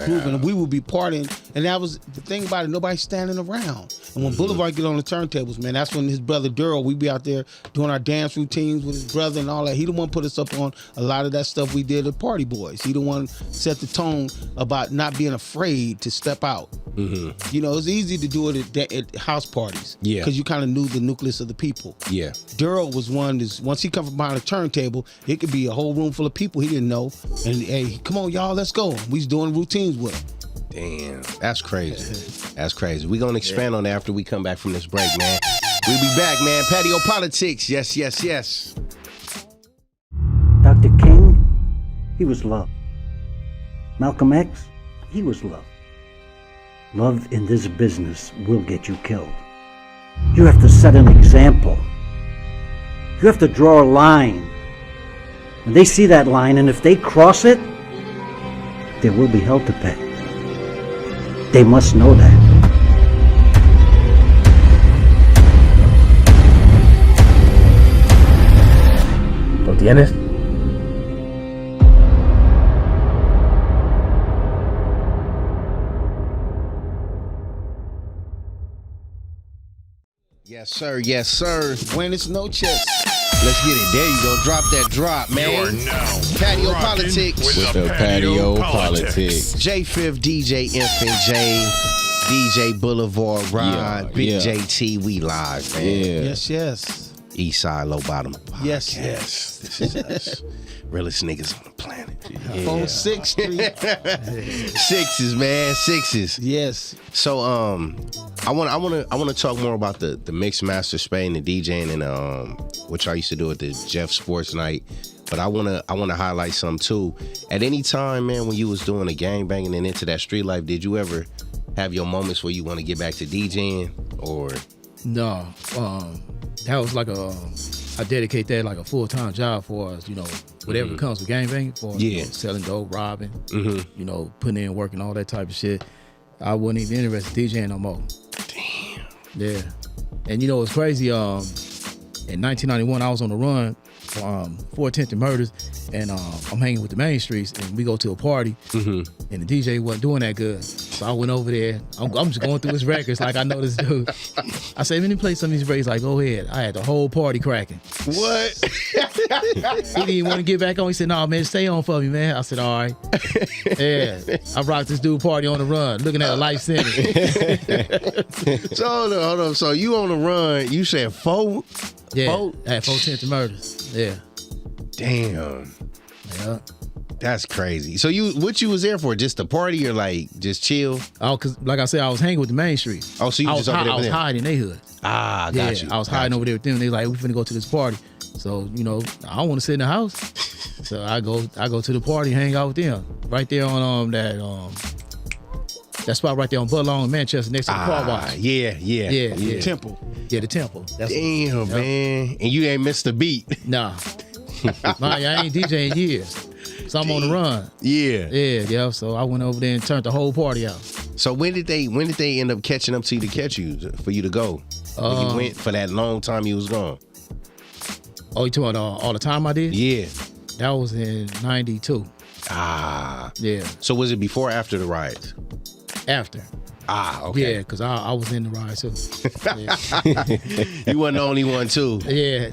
And we would be partying, and that was the thing about it. Nobody's standing around. And when Boulevard get on the turntables, man, that's when his brother Daryl, we'd be out there doing our dance routines with his brother and all that. He the one put us up on a lot of that stuff we did at Party Boys. He the one set the tone about not being afraid to step out. It's easy to do it at house parties. Yeah. Because you kind of knew the nucleus of the people. Yeah. Daryl was one once he come from behind a turntable, it could be a whole room full of people he didn't know. And hey, come on, y'all, let's go. We was doing routines with him. Damn, that's crazy. That's crazy. We're going to expand on that after we come back from this break, man. We'll be back, man. Patio PolitiCz. Yes, yes, yes. Dr. King, he was love. Malcolm X, he was love. Love in this business will get you killed. You have to set an example. You have to draw a line. When they see that line, and if they cross it, there will be hell to pay. They must know that. ¿Lo tienes? Yes, sir. Yes, sir. Buenas noches. Let's get it. There you go. Drop that drop, man. You are now Patio rocking PolitiCz. with the Patio PolitiCz. J5th, DJ Infant J, DJ Boulevard Rod, Big JT. We live, man. Yes, yes. Eastside, Low Bottom Podcast. Yes, yes. This is us. Realest niggas on the planet. Phone 6th Street. Sixes, man. Sixes. Yes. So I wanna talk more about the mixed master Spain, the DJing, and which I used to do at the Jeff Sports Night. But I wanna highlight some too. At any time, man, when you was doing the gang banging and into that street life, did you ever have your moments where you want to get back to DJing or? No, that was like I dedicate that like a full-time job for us, whatever comes with gangbanging, for selling dope, robbing, putting in work and all that type of shit. I wasn't even interested in DJing no more. Damn. Yeah. And it's crazy, in 1991 I was on the run for 4 attempted murders, and I'm hanging with the main streets, and we go to a party, and the DJ wasn't doing that good. So I went over there. I'm just going through his records like I know this dude. I said, let me play some of these records. Like, go ahead. I had the whole party cracking. What? He didn't even want to get back on. He said, no, man, stay on for me, man. I said, all right. Yeah. I rocked this dude party on the run, looking at a life sentence. So hold on. So you on the run, you said 4? Yeah. I had 4 attempted murders. Yeah. Damn. Yeah. That's crazy. So what you was there for? Just a party or like just chill? Oh, cause like I said, I was hanging with the main street. Oh, so you just over there I was with them? hiding in their hood. Ah, Yeah, got you. I was hiding over there with them. They like, we finna go to this party. So, I don't want to sit in the house. So I go to the party, hang out with them. Right there on that spot right there on Budlong in Manchester next to the car wash. Yeah. Temple. Yeah, the temple. That's Damn, man. And you ain't missed a beat. Nah. I ain't DJing years. So I'm on the run. Yeah. So I went over there and turned the whole party out. So when did they end up catching up to you to catch you for you to go? When you went for that long time you was gone. Oh, you talking about all the time I did? Yeah. That was in 92. Ah. Yeah. So was it before or after the riots? After. Ah, okay. Yeah, because I was in the ride too. You wasn't the only one too. Yeah.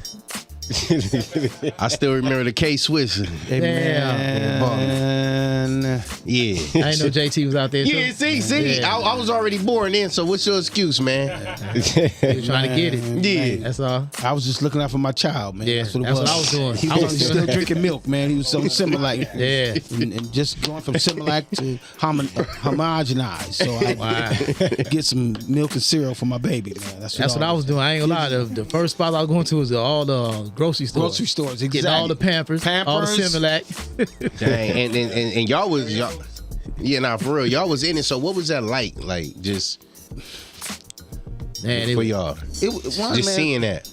I still remember the K-Swiss. Damn. Yeah. I didn't know JT was out there too. Yeah, see. Yeah. I was already born in, so what's your excuse, man? He was trying to get it. Yeah. That's all. I was just looking out for my child, man. Yeah, That's what it that's was. what I was doing. He was still drinking milk, man. He was so Similac. Yeah. And just going from Similac to homogenized. So I get some milk and cereal for my baby, man. That's what I was doing. I ain't gonna lie. The first spot I was going to was all the grocery stores. Grocery stores, exactly. Getting all the Pampers, all the Similac. Dang, and y'all was yeah, nah, for real. Y'all was in it. So what was that like? Like just Man, for y'all. Seeing that.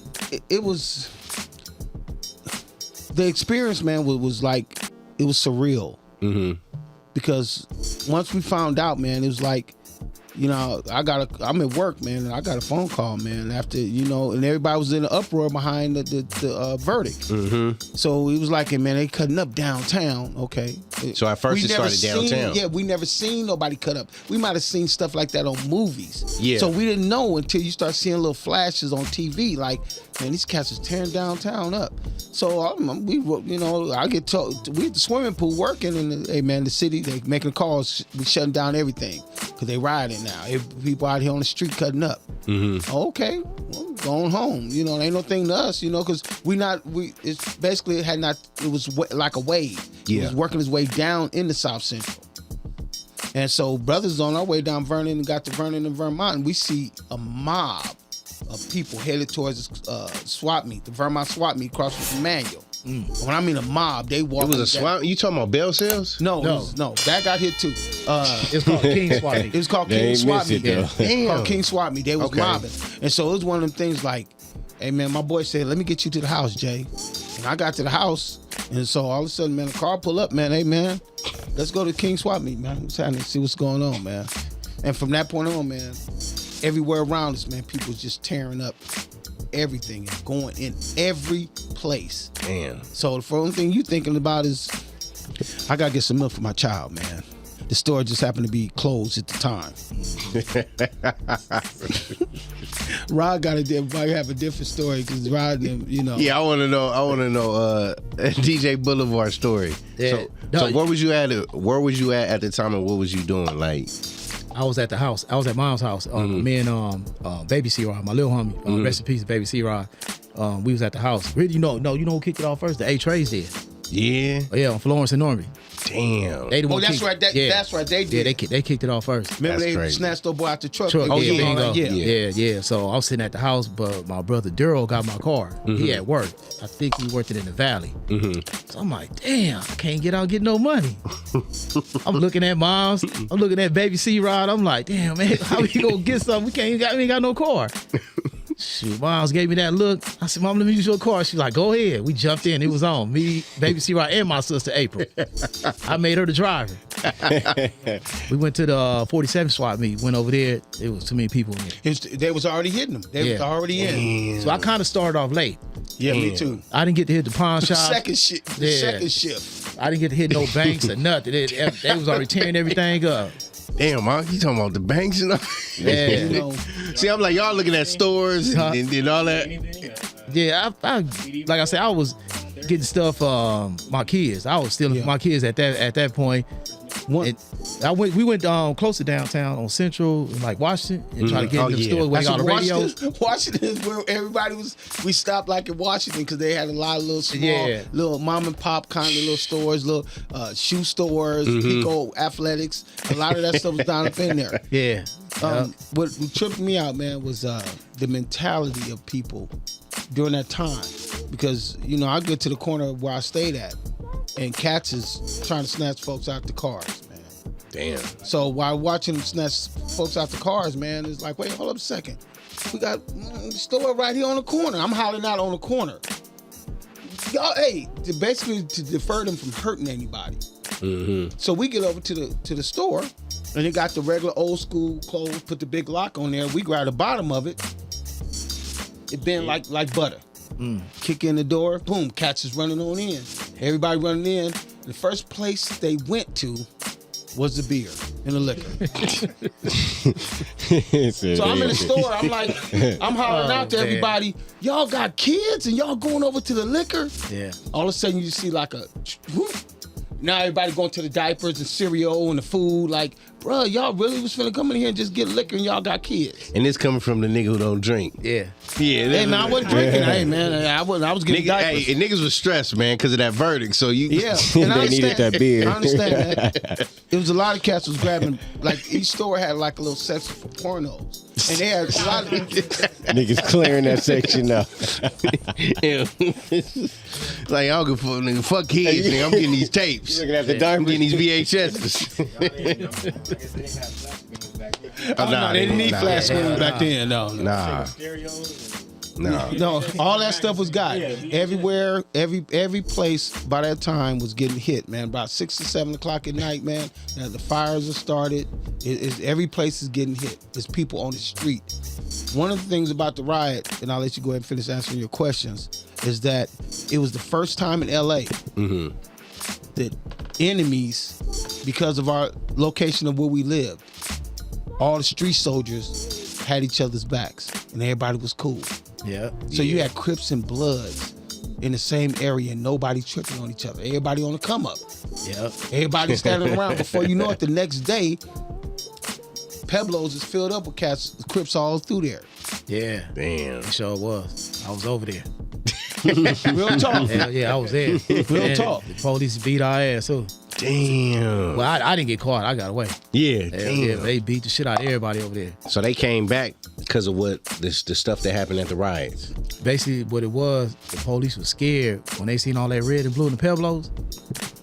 It was the experience, man. Was like it was surreal. Mm-hmm. Because once we found out, man, it was like, you know, I'm at work, man, and I got a phone call, man, after, you know, and everybody was in an uproar behind the verdict. Mm-hmm. So it was like, man, they cutting up downtown, okay. So at first it started downtown. Yeah, we never seen nobody cut up. We might have seen stuff like that on movies. Yeah. So we didn't know until you start seeing little flashes on TV, like, man, these cats is tearing downtown up. So I get told, we at the swimming pool working, and hey, man, the city, they making calls, we shutting down everything because they rioting now. People out here on the street cutting up. Mm-hmm. Okay, well, going home. You know, it ain't no thing to us. You know, because it's basically it was like a wave. Yeah. It was working its way down in the South Central. And so brothers on our way down Vernon and got to Vernon and Vermont, and we see a mob of people headed towards swap meet, the Vermont swap meet across from Emmanuel. When I mean a mob, they walk. It was a swap. You talking about bail sales? No. That got hit too. It's called King Swap Meet. It was called King Swap Meet. Damn. Called King Swap Meet. They was mobbing, and so it was one of them things like, hey man, my boy said, let me get you to the house, Jay. And I got to the house, and so all of a sudden, man, the car pull up, man. Hey man, let's go to King Swap Meet, man. What's happening? See what's going on, man. And from that point on, man, everywhere around us, man, people was just tearing up everything and going in every place. Damn. So the first thing you thinking about is, I gotta get some milk for my child, man. The store just happened to be closed at the time. Rod might have a different story because Rod, you know. Yeah, I want to know DJ Boulevard story. Yeah. So where was you at? Where was you at the time, and what was you doing? Like, I was at the house. I was at Mom's house. Me and Baby C-Rod, my little homie. Rest in peace, Baby C-Rod. We was at the house. Really, you know who kicked it off first? The A-Trays did. Yeah. Oh, yeah, on Florence and Normie. Damn. They the one that's right. That's right. They did. Yeah, they kicked it off first. Remember That's they crazy. snatched the boy out the truck. Oh yeah, bingo. Yeah. Yeah. So I was sitting at the house, but my brother Daryl got my car. He at work. I think he worked it in the Valley. So I'm like, damn, I can't get out and get no money. I'm looking at Mom's. I'm looking at Baby C-Rod. I'm like, damn, man, how we gonna get something? We ain't got no car. Shoot, Mom's gave me that look. I said, Mom, let me use your car. She's like, go ahead. We jumped in. It was on. Me, Baby C-Rod, and my sister April. I made her the driver. We went to the 47 swap meet. Went over there. It was too many people in there. They was already hitting them. They was already in. So I kind of started off late. Yeah, me too. I didn't get to hit the pawn shop. Second shift. I didn't get to hit no banks or nothing. They was already tearing everything up. Damn, man, you talking about the banks and all? Yeah. You know, See, I'm like, y'all looking at stores and all that. Yeah, I like I said, I was getting stuff my kids. I was stealing my kids at that point. We went close to downtown on Central, like Washington, and tried to get into the store where they got the radios. Washington is where everybody was. We stopped like in Washington because they had a lot of little small, little mom and pop kind of little stores, little shoe stores, Pico Athletics. A lot of that stuff was down up in there. Yeah. What tripped me out, man, was the mentality of people during that time. Because, you know, I get to the corner where I stayed at, and cats is trying to snatch folks out the cars, man. Damn. So while watching them snatch folks out the cars, man, it's like, wait, hold up a second. We got a store right here on the corner. I'm hollering out on the corner. basically to defer them from hurting anybody. Mm-hmm. So we get over to the store, and they got the regular old school clothes. Put the big lock on there. We grab the bottom of it. It bend like butter. Kick in the door. Boom. Cats is running on in. Everybody running in. The first place they went to was the beer and the liquor. So I'm in the store. I'm like, I'm hollering out to everybody. Y'all got kids and y'all going over to the liquor? Yeah. All of a sudden you see like a whoop. Now everybody going to the diapers and cereal and the food. Like, bro, y'all really was finna come in here and just get liquor and y'all got kids. And this coming from the nigga who don't drink. Yeah. Yeah. Hey man, I wasn't drinking. Hey man, I was getting diapers. Hey, and niggas was stressed, man, because of that verdict. So you, Yeah, and I They needed that beer. I understand that. It was a lot of cats was grabbing, like each store had like a little section for pornos. And they had a lot of Niggas clearing that section up. like, I don't give a fuck, nigga. Fuck kids, nigga. I'm getting these tapes. Looking at the I'm diamond. getting these VHSs. Oh, no, they didn't need flash screens back then. No. No, all that stuff was got. Everywhere, every place by that time was getting hit, man. About 6 or 7 o'clock at night, man. Now the fires are started. Every place is getting hit. There's people on the street. One of the things about the riot, and I'll let you go ahead and finish answering your questions, is that it was the first time in LA that enemies, because of our location of where we lived, all the street soldiers had each other's backs, and everybody was cool. Yeah. So you had Crips and Bloods in the same area, and nobody tripping on each other. Everybody on the come up. Yeah. Everybody standing around. Before you know it, the next day, Pueblos is filled up with cats, Crips all through there. Yeah. Damn. It sure was. I was over there. Real talk. Hell yeah, I was there. Real talk. The police beat our ass too. Damn. Well, I didn't get caught. I got away. Yeah, Hell damn. yeah, they beat the shit out of everybody over there. So they came back because of what the stuff that happened at the riots. Basically, what it was, the police was scared when they seen all that red and blue in the Pueblos.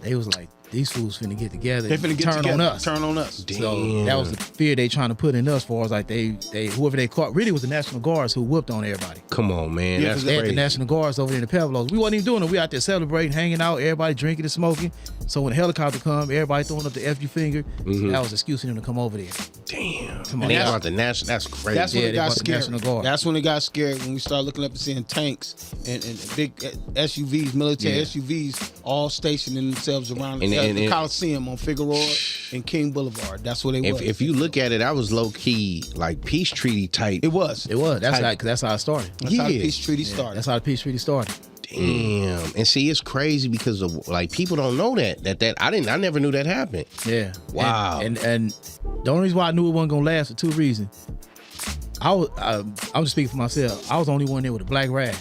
They was like, these fools finna get together. They finna get turn together. on us. Turn on us. So that was the fear they trying to put in us for us. Like they whoever they caught really was the National Guards who whooped on everybody. Come on, man. Yeah, That's They had the crazy. National Guards over there in the Pueblos. We wasn't even doing it. We out there celebrating, hanging out, everybody drinking and smoking. So when the helicopter come, everybody throwing up the FU finger. That was excuse for them to come over there. Damn. Come on. And they That's- brought the national. That's crazy. That's when Yeah, it they got brought the scary. National Guard. That's when it got scary, when we started looking up and seeing tanks and big SUVs, military Yeah. SUVs, all stationing themselves around And- the and- Coliseum on Figueroa and King Boulevard. That's where they was. if you look at it, I was low key like peace treaty type. It was. It was. That's how, 'cause that's how it started. That's how the Yeah. peace treaty started. That's how the peace treaty started. Damn. And see, it's crazy because of like people don't know that I never knew that happened. Yeah. Wow. And the only reason why I knew it wasn't gonna last for two reasons. I'm just speaking for myself. I was the only one there with a black rag.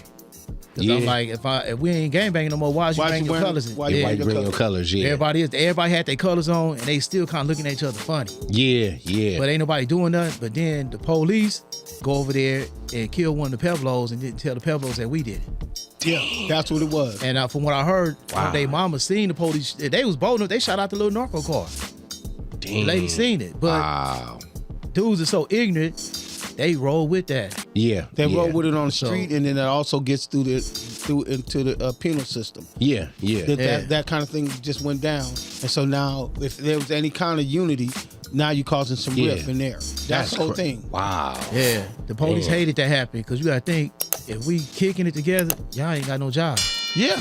Cause Yeah. I'm like, if we ain't gangbanging no more, why you bring your colors in? why you Why wearing you your bring your colors? Yeah. Everybody had their colors on, and they still kind of looking at each other funny. Yeah. But ain't nobody doing nothing. But then the police go over there and kill one of the Pueblos and didn't tell the Pueblos that we did it. Yeah, that's what it was. And from what I heard, Wow. one day mama seen the police. They was bold enough. They shot out the little narco car. Damn. The lady seen it. But Wow. dudes are so ignorant, they roll with that. Yeah. They yeah. roll with it on the So- street, and then it also gets through into the penal system. Yeah. That kind of thing just went down, and so now if there was any kind of unity, now you're causing some rift in there. That's the whole thing. Wow. Yeah. The police Damn. hated that happening because you gotta think, if we kicking it together, y'all ain't got no job. Yeah,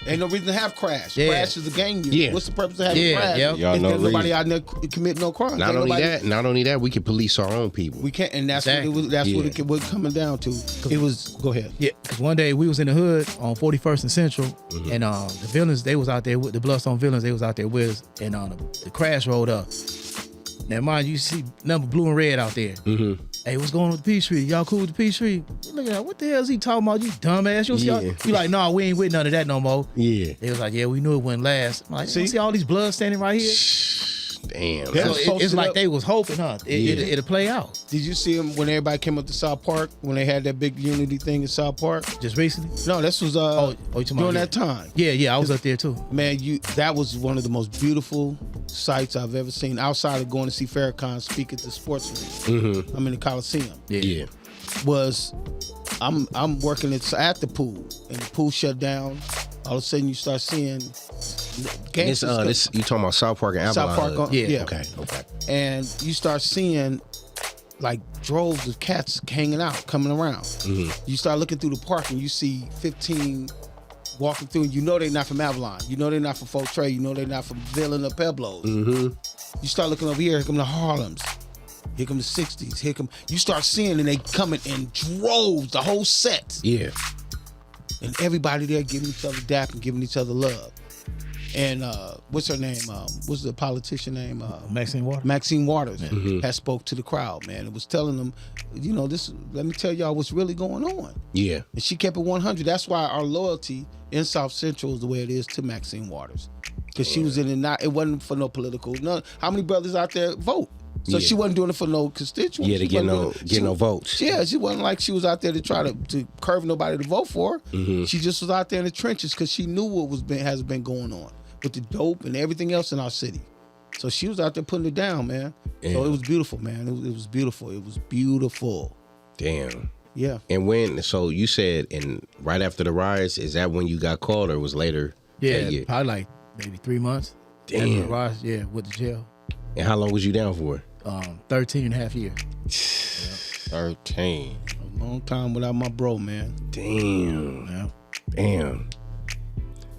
ain't no reason to have crash. Yeah. Crash is a gang unit. Yeah. What's the purpose of having Yeah, crash? yep. Y'all If know there's nobody reason. out there commit no crime. Not Ain't only nobody- that, we can police our own people. we can't, and that's Exactly. what it was. That's what Yeah. it was coming down to. It was. Go ahead. Yeah, because one day we was in the hood on 41st and Central, and the villains, they was out there with the Bloodstone villains, they was out there with us, and the crash rolled up. Now, mind you, see number blue and red out there. Hey, what's going on with the Peachtree? Y'all cool with the Peachtree? Look at that. What the hell is he talking about? You dumbass. You see Yeah. you like, nah, we ain't with none of that no more. Yeah. They was like, yeah, we knew it wouldn't last. I'm like, See? see all these blood standing right here? Damn. Yeah. So That's- it's posted like up. they was hoping, huh? It'll play out. Did you see him when everybody came up to South Park when they had that big unity thing in South Park? Just recently? No, this was you talking about- during that time. Yeah, I was up there too. Man, that was one of the most beautiful sights I've ever seen outside of going to see Farrakhan speak at the sports arena. I'm in the Coliseum. Yeah. Was I'm working at the pool, and the pool shut down, all of a sudden you start seeing This you talking about South Park and Avalon? South Park, Yeah. Okay. and you start seeing like droves of cats hanging out, coming around. Mm-hmm. You start looking through the park and you see 15 walking through, and you know they're not from Avalon. You know they're not from Fort Trey. You know they're not from Villain or Pueblos. Mm-hmm. You start looking over here come the Harlems. Here come the 60s. Here come, you start seeing, and they coming in droves, the whole set. Yeah. And everybody there giving each other dap and giving each other love. And what's her name? What's the politician name? Maxine Waters. Maxine Waters Mm-hmm. has spoke to the crowd, man. It was telling them, you know, this. Let me tell y'all what's really going on. Yeah. And she kept it 100. That's why our loyalty in South Central is the way it is to Maxine Waters, because she was in it. Not, it wasn't for no political. No, how many brothers out there vote? So she wasn't doing it for no constituents. Yeah, to get no votes. Yeah, she wasn't like she was out there to try to curve nobody to vote for her. Mm-hmm. She just was out there in the trenches because she knew what has been going on with the dope and everything else in our city. So she was out there putting it down, man. Yeah. So it was beautiful, man. It was beautiful. It was beautiful. Damn. Yeah. And so you said, and right after the riots, is that when you got called, or was later? Yeah, that year? probably like maybe 3 months. Damn. After the riots, yeah, with the jail. And how long was you down for? 13 and a half years. 13. A long time without my bro, man. Damn. Yeah. Damn.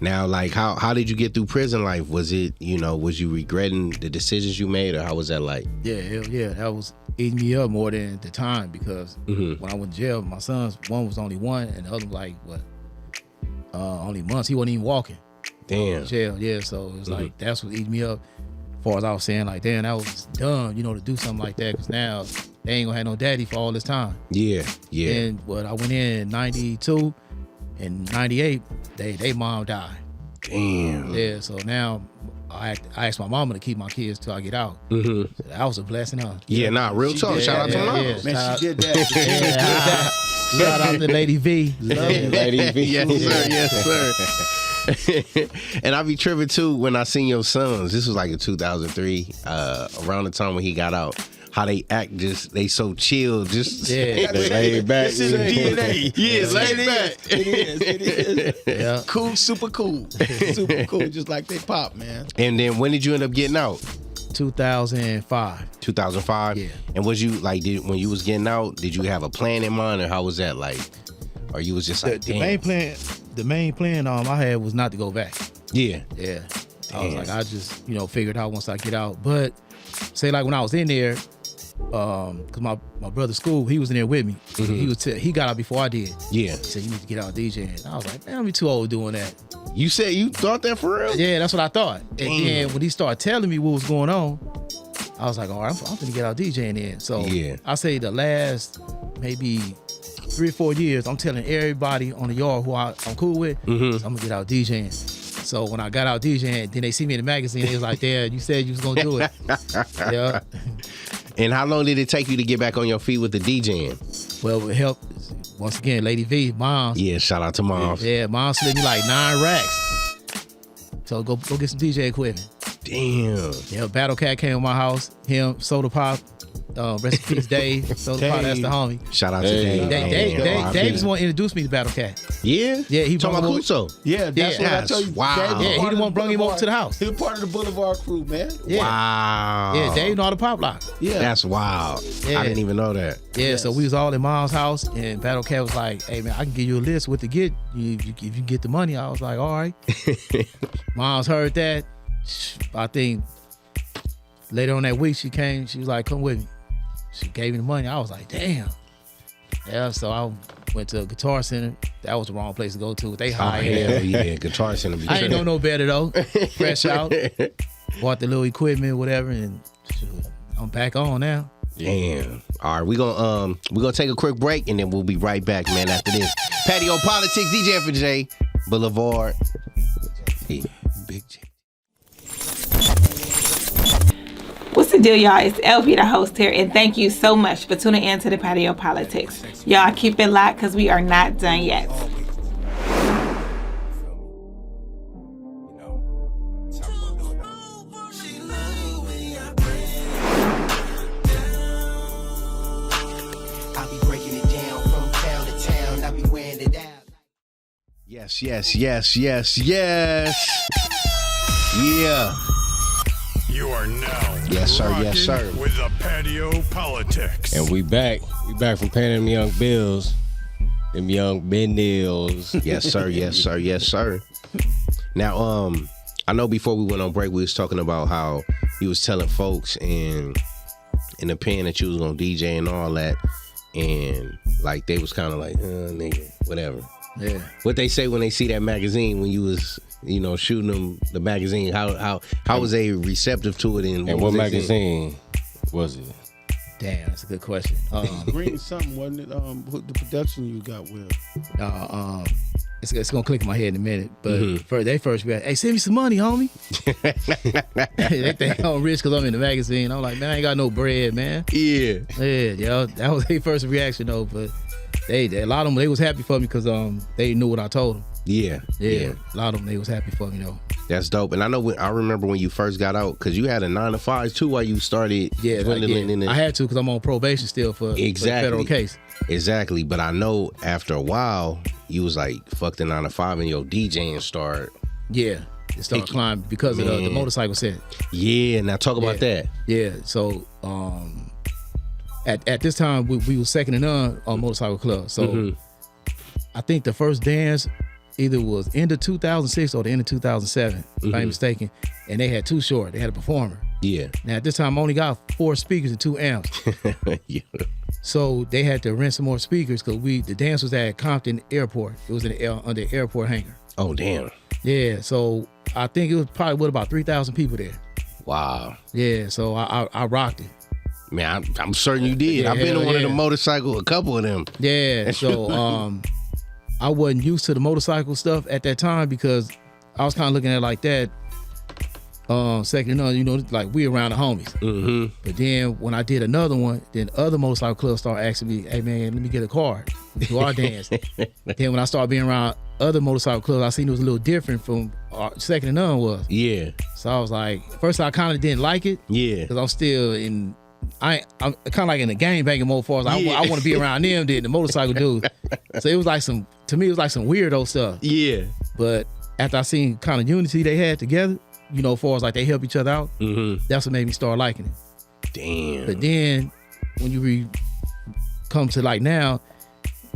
Now, like, how did you get through prison life? Was it, was you regretting the decisions you made, or how was that like? Yeah, hell yeah. That was eating me up more than the time, because Mm-hmm. when I went to jail, my sons, one was only 1 and the other was like, only months. He wasn't even walking. Damn. Jail, yeah. So it was like, that's what eating me up. As far as I was saying, like, damn, that was dumb, to do something like that, because now they ain't gonna have no daddy for all this time. Yeah. Yeah. And I went in 92 and 98, they mom died. Damn. Yeah, so now I asked my mama to keep my kids till I get out. Mm-hmm. So that was a blessing, huh? Yeah, real talk. did. Shout out to mom. Yeah. Man, she did that. Shout out to Lady V. Love you. Lady V. Yes, sir. And I be tripping too when I seen your sons. This was like in 2003, around the time when he got out. How they act, they so chill, just laid back. It's in the DNA. Yeah, laid back. It is. Yeah. Cool, super cool. Super cool, just like they pop, man. And then when did you end up getting out? 2005. 2005. Yeah. And was you like, when you was getting out, did you have a plan in mind, or how was that like? Or you was just like, The damn. main plan I had was not to go back. Yeah. Yeah. I was like, I just, figured out once I get out. But say like when I was in there, cause my brother's school, he was in there with me. Mm-hmm. He got out before I did. Yeah. He said, you need to get out DJing. And I was like, man, I'm too old doing that. You said you thought that for real? Yeah, that's what I thought. And then when he started telling me what was going on, I was like, all right, I'm gonna get out DJing then. So Yeah. I say the last maybe 3 or 4 years, I'm telling everybody on the yard who I'm cool with, I'm gonna get out DJing. So when I got out DJing, then they see me in the magazine, they was like, Dad, you said you was gonna do it. Yeah. And how long did it take you to get back on your feet with the DJing? Well, it helped. Once again, Lady V, mom. Yeah, shout out to mom. Yeah, mom slipped me like 9 racks. So go get some DJ equipment. Damn. Yeah, Battle Cat came to my house. Him, Soda Pop, rest in peace, Dave. Soda Pop, that's the homie. Shout out to Dave. Dave just want to introduce me to Battle Cat. Yeah? Yeah, he talking about Kuso. Yeah, that's what I Yes. tell you. Wow. Dave was Yeah, he part the of one brung him over Boulevard. to the house. He was part of the Boulevard crew, man. Yeah. Wow. Yeah, Dave know how to pop lock. Yeah. That's wild. Yeah. I didn't even know that. Yeah, so we was all in mom's house, and Battle Cat was like, hey, man, I can give you a list what to get. If you get the money. I was like, all right. Mom's heard that. I think later on that week, she came. She was like, come with me. She gave me the money. I was like, damn. Yeah, so I went to a Guitar Center. That was the wrong place to go to. They high. Hell yeah. Guitar Center. I ain't know no better, though. Fresh out. Bought the little equipment, whatever, and shoot, I'm back on now. Damn. All right, we're gonna take a quick break, and then we'll be right back, man, after this. Patio PolitiCz, DJ for J, Boulevard. Hey, Big J. What's the deal, y'all? It's LP, the host here, and thank you so much for tuning in to the Patio PolitiCz. Y'all keep it locked because we are not done yet. Yes. Yeah. You are now Yes, sir. rocking Yes, sir. with the Patio PolitiCz. And we back. We back from paying them young bills. Them young millennials. Yes, sir. Yes, sir. Now, I know before we went on break, we was talking about how you was telling folks in the pen that you was gonna DJ and all that, and like they was kind of like, nigga, whatever. Yeah. What they say when they see that magazine when you was, shooting them the magazine? How was they receptive to it? And what magazine was it? Damn, that's a good question. Green something, wasn't it? The production you got with. It's gonna click in my head in a minute, but first be like, hey, send me some money, homie. They think I'm rich because I'm in the magazine. I'm like, man, I ain't got no bread, man. Yeah, that was their first reaction though. But a lot of them, they was happy for me because they knew what I told them. Yeah. A lot of them, they was happy for me though. That's dope. And I remember when you first got out, because you had a 9-to-5 too while you started dwindling in it. I had to because I'm on probation still for the federal case. Exactly. But I know after a while, you was like, fuck the 9-to-5 and your DJing started. Yeah. It started climbing because of the motorcycle set. Yeah. Now talk about that. Yeah. So at this time, we was second to none on Motorcycle Club. So I think the first dance either was end of 2006 or the end of 2007, if I ain't mistaken. And they had Too Short. They had a performer. Yeah. Now at this time, I only got 4 speakers and 2 amps. Yeah. So they had to rent some more speakers because the dance was at Compton Airport. It was under the airport hangar. Oh, damn. Yeah. So I think it was probably about 3,000 people there. Wow. Yeah. So I rocked it. Man, I'm certain you did. Yeah, I've been on one of the yeah. motorcycle, a couple of them. Yeah. So I wasn't used to the motorcycle stuff at that time because I was kind of looking at it like that. Second, like we around the homies. Mm-hmm. But then when I did another one, then other motorcycle clubs started asking me, hey man, let me get a card. Do our dance. Then when I started being around other motorcycle clubs, I seen it was a little different from Second to None was. Yeah. So I was like, first I kind of didn't like it. Yeah. Because I'm still I'm kind of like in the gang banging mode for us. I want to be around them, the motorcycle dude. So it was like to me, it was like some weirdo stuff. Yeah. But after I seen kind of unity they had together, far as like they help each other out, that's what made me start liking it. Damn. But then when you come to like now,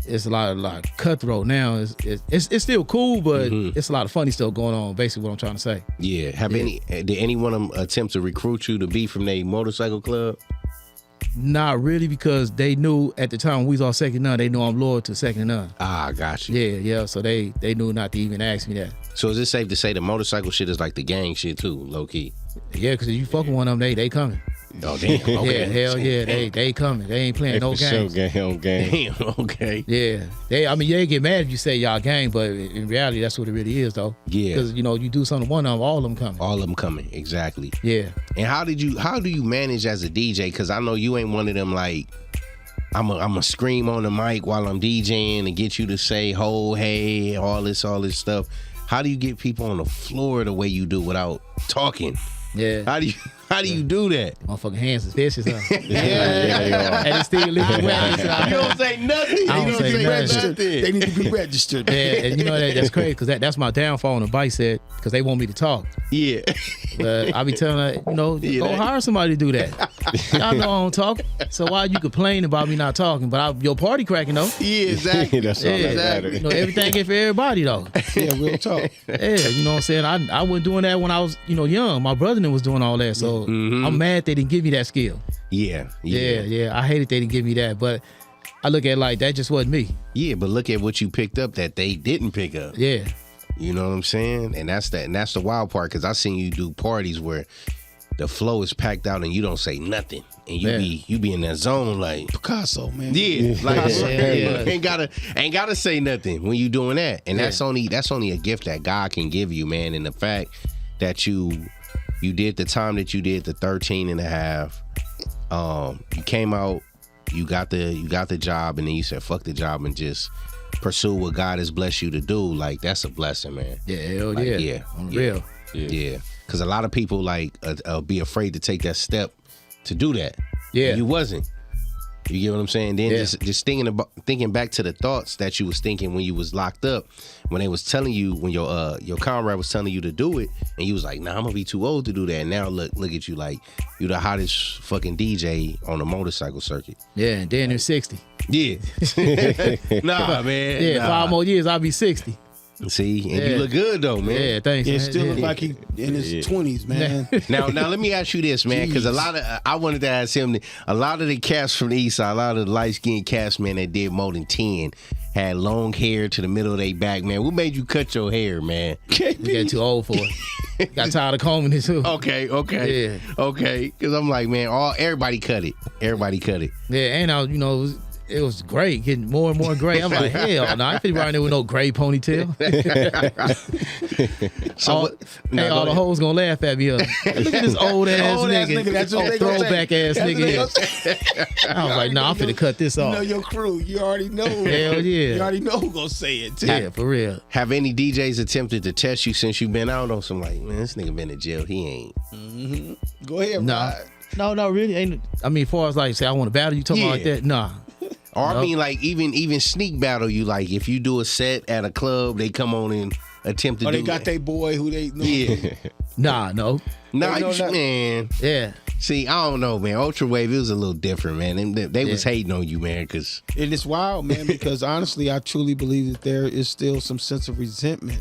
it's a lot of cutthroat now. It's still cool, but it's a lot of funny stuff going on. Basically, what I'm trying to say. Yeah. Did any one of them attempt to recruit you to be from their motorcycle club? Not really, because they knew at the time we was all Second to None. They knew I'm loyal to Second to None. Ah, got you. Yeah. So they knew not to even ask me that. So is it safe to say the motorcycle shit is like the gang shit too, low key? Yeah, because if you fucking one of them, they coming. Oh damn. Okay. Yeah, hell yeah, they coming. They ain't playing no games. Sure, gang. Damn. Okay. Yeah, they get mad if you say y'all gang, but in reality, that's what it really is, though. Yeah. Because you do something to one of them, all of them coming. All of them coming, exactly. Yeah. And how do you manage as a DJ? Because I know you ain't one of them like, I'm a scream on the mic while I'm DJing and get you to say ho, hey, all this stuff. How do you get people on the floor the way you do without talking? Yeah. How do you do that? Motherfucking hands is vicious, huh? Yeah. And it's still living well. You don't say nothing. I don't say nothing. They need to be registered. Yeah, and that's crazy because that's my downfall on the bike set because they want me to talk. Yeah. But I be telling her, go hire somebody to do that. Y'all know I don't talk. So why you complain about me not talking? But your party cracking though. Yeah, exactly. That's all that matters. Everything ain't for everybody though. Yeah, real talk. Yeah, you know what I'm saying? I wasn't doing that when I was, young. My brother was doing all that. So I'm mad they didn't give me that skill. Yeah. I hated they didn't give me that. But I look at it like that just wasn't me. Yeah, but look at what you picked up that they didn't pick up. Yeah. You know what I'm saying? And that's the wild part, because I seen you do parties where the flow is packed out and you don't say nothing. And you be in that zone like Picasso, man. Yeah. Like Yeah. ain't gotta say nothing when you doing that. And that's only a gift that God can give you, man. And the fact that you did the time that you did, the 13 and a half, you came out, you got the job, and then you said fuck the job and just pursue what God has blessed you to do. Like, that's a blessing, man. Yeah, hell like, yeah. On real. Yeah. Because a lot of people like be afraid to take that step to do that. Yeah. You wasn't. You get what I'm saying? Then just thinking back to the thoughts that you was thinking when you was locked up, when they was telling you, when your comrade was telling you to do it, and you was like, nah, I'm gonna be too old to do that. And now look at you, like you the hottest fucking DJ on the motorcycle circuit. Yeah, and then they're 60. Yeah. Nah, man. Yeah, nah. 5 more years, I'll be 60. See, and you look good though, man. Yeah, thanks. Yeah, man. still look like he in his 20s, man. Now let me ask you this, man, because I wanted to ask him. A lot of the cats from the East Side, a lot of the light skinned cats, man, that did more than 10, had long hair to the middle of their back, man. What made you cut your hair, man? You got too old for it. Got tired of combing it too. Okay. Because I'm like, man, everybody cut it. Yeah, and it was great, getting more and more gray. I'm like, hell no, I ain't finna ride there with no gray ponytail. All the hoes gonna laugh at me. Look at this old ass nigga. That's what they gonna throwback ass nigga. I was like, nah, I'm finna cut this off. You know your crew. You already know. Hell yeah. You already know who gonna say it too. Yeah, for real. Have any DJs attempted to test you since you've been out on some, like, man, this nigga been in jail, he ain't. Mm-hmm. Go ahead, Nah. No, really ain't. I mean, as far as like say I want to battle you, talking about like that, nah. Or I mean, like even sneak battle you. Like if you do a set at a club, they come on and attempt to. Or they got their boy who they know. Yeah. No. Man. Yeah. See, I don't know, man. Ultra Wave, it was a little different, man. They was hating on you, man, because it is wild, man. Because honestly, I truly believe that there is still some sense of resentment.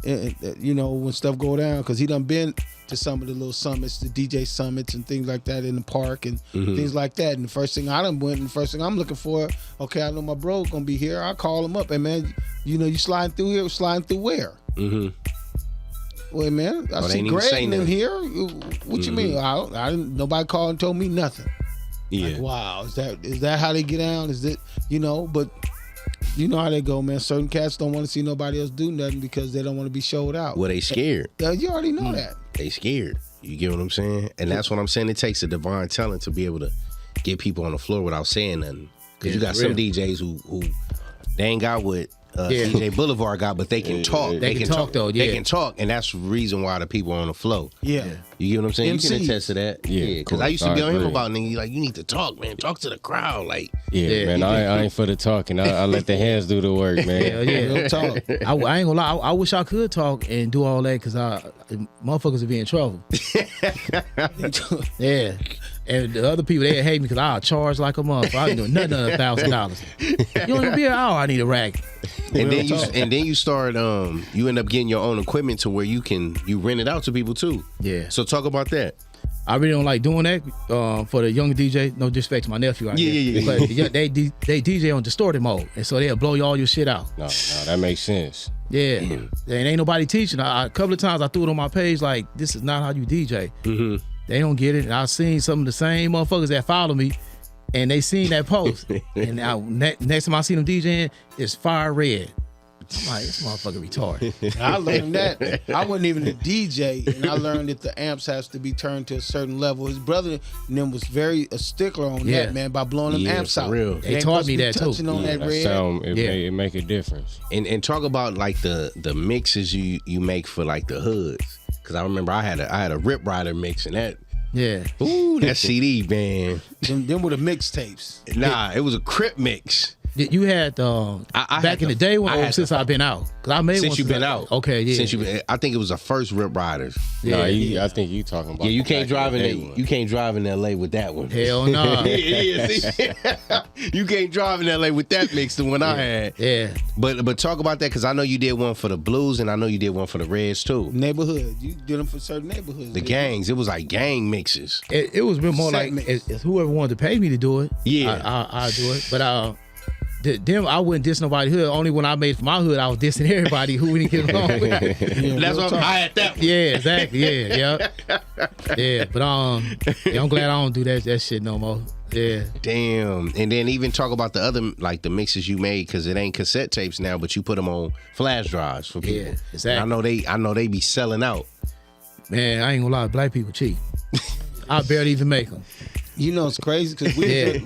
When stuff go down, because he done been to some of the little summits, the DJ summits and things like that in the park and things like that. And the first thing I done went, and the first thing I'm looking for, okay, I know my bro gonna be here. I call him up, and man, you sliding through here, sliding through where? Well, man, I see Greg in here. What you mean? I didn't. Nobody called and told me nothing. Yeah. Like, wow, is that how they get down? Is it But you know how they go, man. Certain cats don't want to see nobody else do nothing because they don't want to be showed out. Well, they scared. You already know that. They scared. You get what I'm saying? And that's what I'm saying. It takes a divine talent to be able to get people on the floor without saying nothing. Because you got some DJs who they ain't got what DJ Boulevard got, but they can talk. They can talk though. Yeah. They can talk, and that's the reason why the people are on the flow. Yeah. You get what I'm saying? MCs. You can attest to that. Yeah. Because I used to be on him about niggas like, you need to talk, man. Talk to the crowd, like. Yeah, man. I ain't for the talking. I let the hands do the work, man. Hell yeah. Real talk. I ain't gonna lie. I wish I could talk and do all that because motherfuckers would be in trouble. Yeah. And the other people, they hate me because I'll charge like a motherfucker. I ain't doing nothing under $1,000. You want to be an hour? I need a rack. And then you start you end up getting your own equipment to where you rent it out to people too. Yeah. So talk about that. I really don't like doing that for the younger DJ. No disrespect to my nephew. Yeah. But they DJ on distorted mode, and so they'll blow all your shit out. No, that makes sense. Yeah. And ain't nobody teaching. A couple of times I threw it on my page like, this is not how you DJ. Mm-hmm. They don't get it. And I've seen some of the same motherfuckers that follow me, and they seen that post. And now next time I see them DJing, it's fire red. I'm like, this motherfucker retarded. I learned that. I wasn't even a DJ, and I learned that the amps has to be turned to a certain level. His brother and them was very a stickler on that, man, by blowing them amps out. Real. They taught me that too. On that red. Sound, it make a difference. And talk about like the mixes you make for like the hoods. Cause I remember I had a Rip Rider mix and that. Yeah. Ooh, that CD, man. Them were the mixtapes. Nah, it was a Crip mix. You had back in the day when since I've been out. Cause I made since one you've been out. Okay, yeah. Since I think it was the first Rip Riders. Yeah, I think you talking about. Yeah, you can't drive in LA with that one. Hell no. Nah. Yeah. You can't drive in LA with that mix, the one I had. Yeah. But talk about that because I know you did one for the Blues and I know you did one for the Reds too. Neighborhood. You did them for certain neighborhoods. The gangs. It was like gang mixes. It was more like it's whoever wanted to pay me to do it. Yeah. I do it. But them I wouldn't diss nobody hood. Only when I made for my hood, I was dissing everybody who we didn't get along with. That's what I had that one. Yeah, exactly. Yeah. But I'm glad I don't do that shit no more. Yeah. Damn. And then even talk about the other like the mixes you made because it ain't cassette tapes now, but you put them on flash drives for people. Yeah, exactly. I know they be selling out. Man, I ain't gonna lie, black people cheap. I barely even make them. You know it's crazy because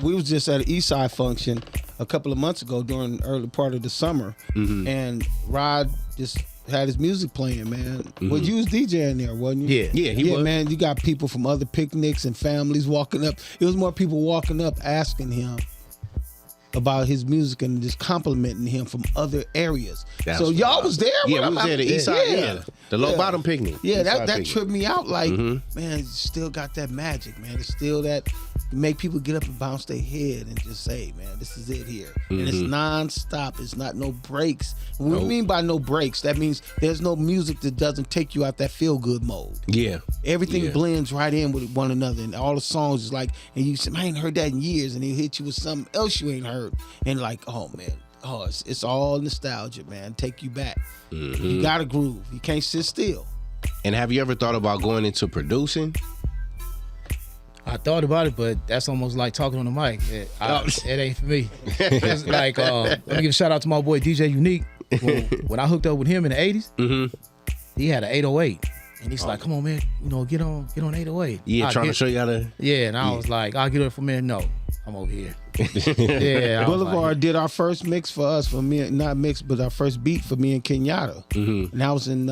we was just at an Eastside function a couple of months ago during the early part of the summer, and Rod just had his music playing, man. Well, you was DJing there, wasn't you? Yeah, he was. Man, you got people from other picnics and families walking up. It was more people walking up asking him about his music and just complimenting him from other areas. So y'all was there? Yeah, we was there, the Eastside, yeah. The low bottom picnic. Yeah, that picnic. tripped me out. Like, man, it's still got that magic, man. It's still that make people get up and bounce their head and just say, man, this is it here. And it's non-stop. It's not no breaks. What we mean by no breaks, that means there's no music that doesn't take you out that feel-good mode. Yeah. Everything blends right in with one another, and all the songs is like, and you say, I ain't heard that in years, and he'll hit you with something else you ain't heard. And like, oh, man. Oh, it's all nostalgia, man. Take you back. You gotta groove. You can't sit still. And have you ever thought about going into producing? I thought about it, but that's almost like talking on the mic. It ain't for me. It's like, let me give a shout out to my boy DJ Unique. When I hooked up with him in the 80s, he had an 808. And he's like, come on, man, get on 808. Yeah, trying to show you how to. Yeah, and I was like, I'll get it for me. No, I'm over here. Yeah, Boulevard did our first mix for us, not mix, but our first beat for me and Kenyatta. And that was in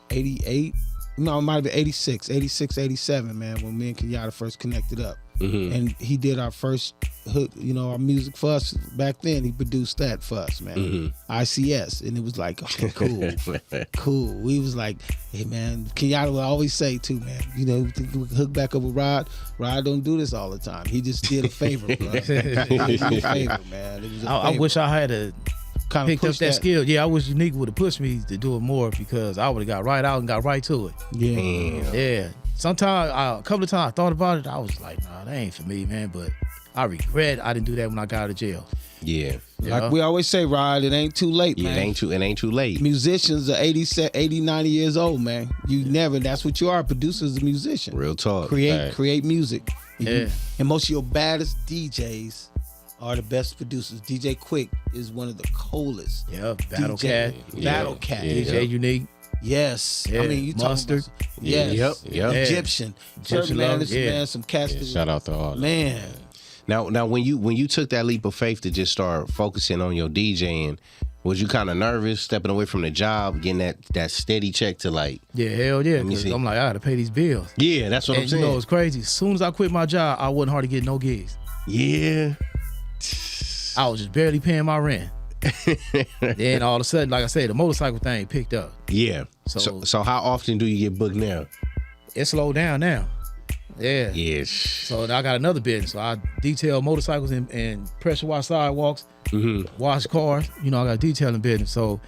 88. No, it might have been 86, 87, man, when me and Kenyatta first connected up. And he did our first hook, our music for us back then. He produced that for us, man. ICS. And it was like, okay, cool. Cool. We was like, hey, man, Kenyatta would always say, too, man, think we can hook back up with Rod. Rod don't do this all the time. He just did a favor, bro. He did a favor, man. It was a I favor. wish I had kind of picked up that skill. Yeah, I wish Unique would have pushed me to do it more, because I would have got right out and got right to it. Yeah. Sometimes, a couple of times I thought about it. I was like, nah, that ain't for me, man. But I regret I didn't do that when I got out of jail. Yeah. Like we always say, Rod, it ain't too late, man. It ain't too late. Musicians are 80, 90 years old, man. That's what you are. A producer is a musician. Real talk. Create music. Yeah. And most of your baddest DJs are the best producers. DJ Quick is one of the coolest. Yeah, Battle Cat. Battle Cat. DJ Unique. Yes. Yeah. I mean, you Mustard. Talking about, yes. Yep. Egyptian. Man, some cats. Shout out to all. Man. Now, when you took that leap of faith to just start focusing on your DJing, was you kind of nervous stepping away from the job, getting that steady check to like? Yeah, hell yeah. Because I'm like, I gotta pay these bills. Yeah, that's what I'm saying. You know, it's crazy. As soon as I quit my job, I wasn't hardly getting no gigs. Yeah. I was just barely paying my rent. Then all of a sudden, like I said, the motorcycle thing picked up. Yeah. So how often do you get booked now? It slowed down now. Yeah. Yes. So I got another business. So I detail motorcycles and pressure wash sidewalks, wash cars. I got a detailing business. So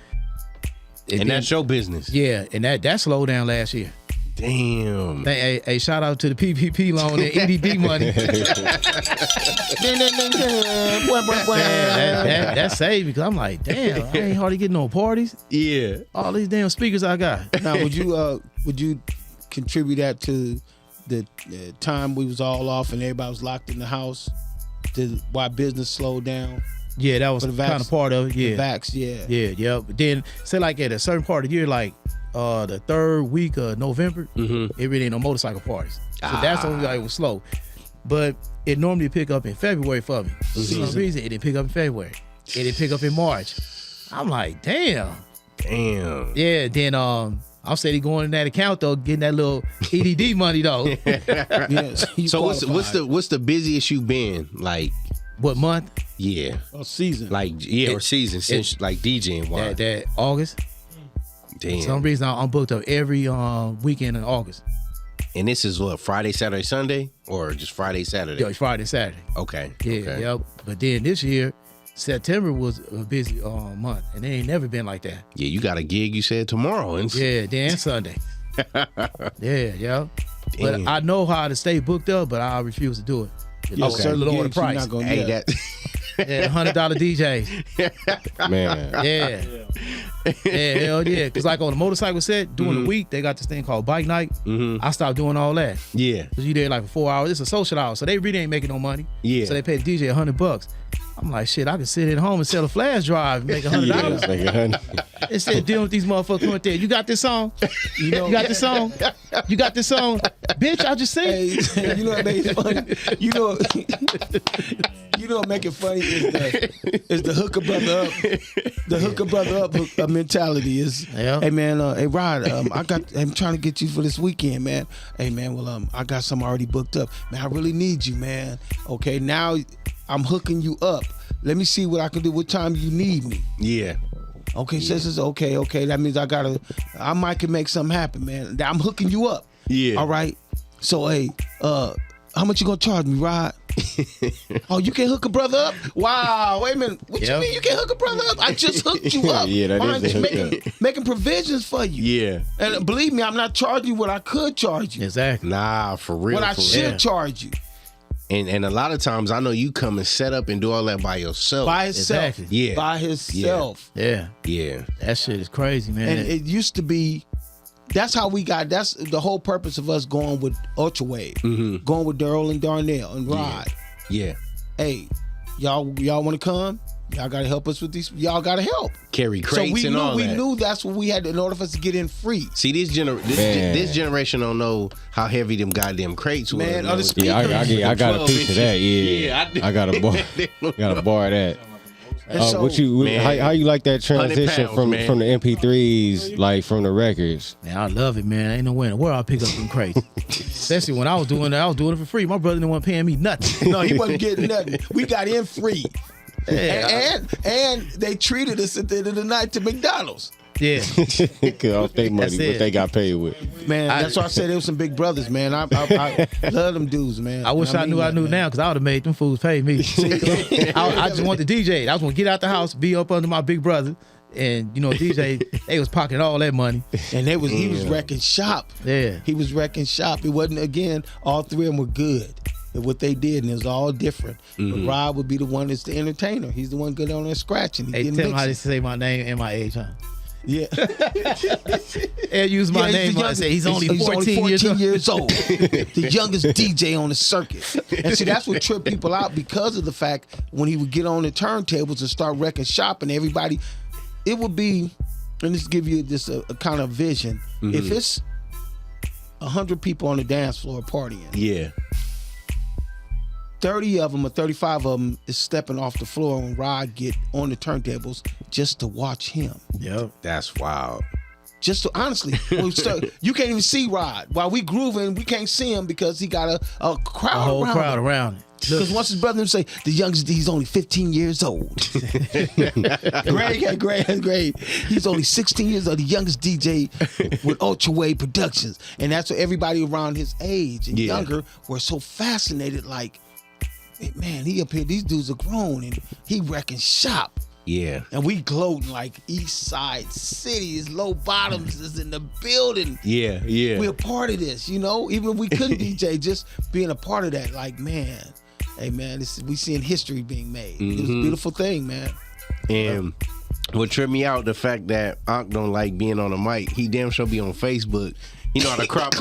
that's your business. Yeah, and that slowed down last year. Damn. Hey, shout out to the PPP loan and EDD money. That saved me, because I'm like, damn, I ain't hardly getting no parties. Yeah. All these damn speakers I got. Now, would you contribute that to the time we was all off and everybody was locked in the house, to why business slowed down? Yeah, that was kind of part of it. Yeah. The vax, Yeah. But then, say like at a certain part of the year, like the third week of November, it really ain't no motorcycle parties. So that's the only it was slow. But it normally pick up in February for me. For some reason, it didn't pick up in February. It didn't pick up in March. I'm like, damn. Yeah, then I'm steady going in that account though, getting that little EDD money though. So what's the busiest you been? Like what month? Yeah. Or season. Or season since like DJing wise. That August. Damn. For some reason I'm booked up every weekend in August. And this is what, Friday, Saturday, Sunday? Or just Friday, Saturday? Yeah, it's Friday, Saturday. Okay. Yeah, okay. Yep. But then this year, September was a busy month, and it ain't never been like that. Yeah, you got a gig, you said, tomorrow. Yeah, then Sunday. Yeah. But I know how to stay booked up, but I refuse to do it. Okay. Lower the price. Not gonna Hey, that... Yeah, $100 DJs. Man. Yeah, hell yeah. Because like on the motorcycle set, during the week, they got this thing called bike night. I stopped doing all that. Yeah. Because you there like for 4 hours. It's a social hour, so they really ain't making no money. Yeah. So they pay the DJ $100. I'm like, shit, I can sit at home and sell a flash drive and make $100. Like It said dealing with these motherfuckers went there. You got this song? You got this song? You got this song? Bitch, I just sing. Hey, you know what makes it funny? You know what make it funny is the hooker brother up. The hooker brother up mentality is, hey man, hey Rod, I'm trying to get you for this weekend, man. Hey man, well I got some already booked up. Man, I really need you, man. Okay, now I'm hooking you up. Let me see what I can do. What time you need me? Yeah. Okay, says okay. That means I might can make something happen, man. I'm hooking you up. Yeah. All right. So hey, how much you gonna charge me, Rod? Oh, you can't hook a brother up? Wow, wait a minute. What you mean you can't hook a brother up? I just hooked you up. Yeah, that is making provisions for you. Yeah. And believe me, I'm not charging you what I could charge you. Exactly. Nah, for real. What I should charge you. And a lot of times I know you come and set up and do all that by yourself. By himself. Exactly. Yeah. By himself. Yeah. Yeah. That shit is crazy, man. And it used to be, that's that's the whole purpose of us going with Ultrawave, going with Daryl and Darnell and Rod. Yeah. Hey, y'all want to come? Y'all got to help us with these. Y'all got to help. Carry crates so and all that. We knew that's what we had in order for us to get in free. See, this generation don't know how heavy them goddamn crates were. Man, I got a piece of that. Yeah, I got to borrow that. So, how you like that transition pounds, from man. the MP3s, like from the records? Man, I love it, man. Ain't no way in the world I'll pick up them crates. Especially when I was doing it for free. My brother didn't want paying me nothing. No, he wasn't getting nothing. We got in free. And they treated us at the end of the night to McDonald's. Yeah. Cause they money, what they got paid with. Man, that's why I said there was some big brothers, man. I love them dudes, man. I wish I knew now, because I would have made them fools pay me. I just want the DJ. I just want to get out the house, be up under my big brother. And DJ, they was pocketing all that money. And he was wrecking shop. Yeah. He was wrecking shop. It wasn't, again, all three of them were good at what they did, and it was all different. But Rob would be the one that's the entertainer. He's the one good on there scratching. Hey, tell them how to say my name and my age, huh? Yeah. And use my name. I say he's only 14 years old. The youngest DJ on the circuit. And see, that's what tripped people out, because of the fact when he would get on the turntables and start wrecking shop, and everybody, it would be, and this give you this a kind of vision. If it's 100 people on the dance floor partying, yeah, 30 of them or 35 of them is stepping off the floor when Rod get on the turntables just to watch him. Yep. That's wild. Just to, honestly, you can't even see Rod. While we grooving, we can't see him because he got a crowd a whole around crowd him. around it. Because once his brother say, the youngest, he's only 15 years old. Greg. He's only 16 years old, the youngest DJ with Ultrawave Productions. And that's what everybody around his age and younger were so fascinated, like, man, he up here, these dudes are grown and he wrecking shop. Yeah. And we gloating like Eastside City, Low Bottoms is in the building. Yeah. We're a part of this, even if we couldn't DJ, just being a part of that, like, man, hey man, we seeing history being made. It was a beautiful thing, man. And what tripped me out, the fact that Ankh don't like being on the mic. He damn sure be on Facebook. You know how to crop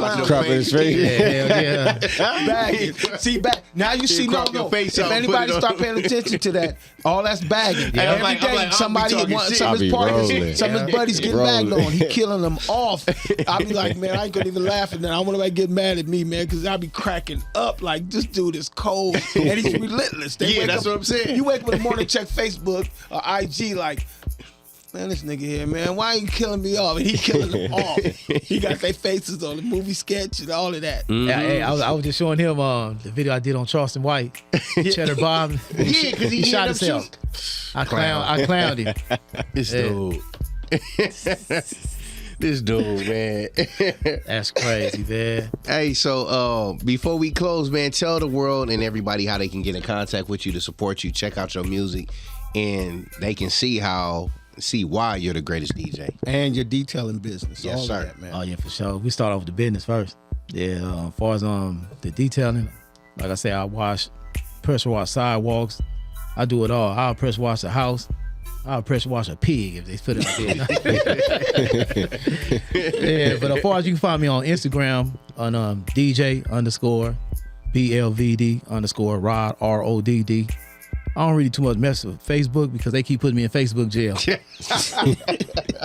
his face. Yeah. Bagging. See, now you see, no. If anybody start paying attention to that, all that's bagging. Yeah, Every day, somebody wants some of his parties, some of his buddies getting bagged on. He killing them off. I'll be like, man, I ain't gonna even laugh, and then I want nobody get mad at me, man, because I'll be cracking up like, this dude is cold and he's relentless. That's what I'm saying. You wake up in the morning, check Facebook or IG, like, man, this nigga here, man, why ain't you killing me off? And he killing them off. He got their faces on the movie sketch and all of that. Yeah, I was just showing him the video I did on Charleston White, Cheddar Bob. Yeah, because he shot himself. I clowned him. This dude. This dude, man. That's crazy, man. Hey, so before we close, man, tell the world and everybody how they can get in contact with you to support you, check out your music, and they can see why you're the greatest DJ. And your detailing business. Yes, all sir. Of that, man. Oh, yeah, for sure. We start off with the business first. Yeah, as far as the detailing, like I say, I pressure wash sidewalks. I do it all. I'll pressure wash a house. I'll pressure wash a pig if they put it out there. Yeah, but as far as you can find me on Instagram on DJ_BLVD_Rod, RODD. I don't really too much mess with Facebook because they keep putting me in Facebook jail.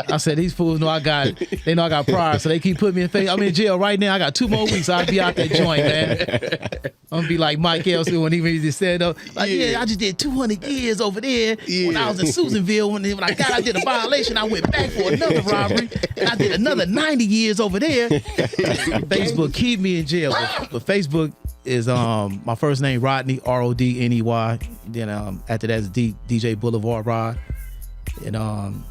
I said, these fools know I got prior, so they keep putting me in Facebook. I'm in jail right now. I got 2 more weeks. I'll be out that joint, man. I'm gonna be like Mike Elson when he just said, like, yeah, I just did 200 years over there when I was in Susanville. When I did a violation, I went back for another robbery, and I did another 90 years over there. Facebook keep me in jail, but Facebook is my first name Rodney, Rodney. Then after that is DJ Boulevard Rod, and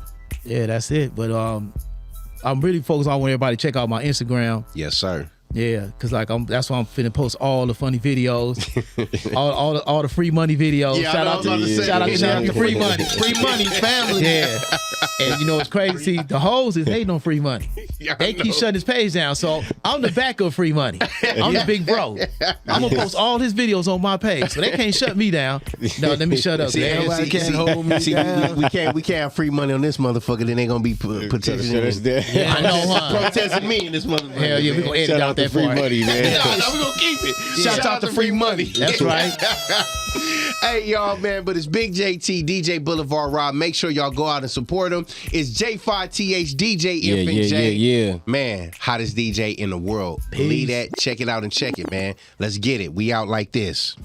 yeah, that's it. But I'm really focused on when everybody check out my Instagram. Yes, sir. Yeah, cause like that's why I'm finna post all the funny videos, all the free money videos. Yeah, shout out to free money, free money, family. Yeah, and you know what's crazy? See, the hoes is hating on free money. Yeah, they keep shutting his page down. So I'm the back of free money. I'm the big bro. I'm gonna post all his videos on my page, so they can't shut me down. No, let me shut up. Nobody can't hold me down. we can't have free money on this motherfucker. Then they gonna be petitioning us. Yeah, I know, huh? Protesting me in this motherfucker. Hell yeah, we gonna edit out that free part. money, man. No, we gonna keep it. Shout out to free money. That's right. Hey, y'all, man, but it's Big JT, DJ Boulevard Rob. Make sure y'all go out and support him. It's J5TH, DJ Infant J. Yeah. Man, hottest DJ in the world. Believe that. Check it out and check it, man. Let's get it. We out like this.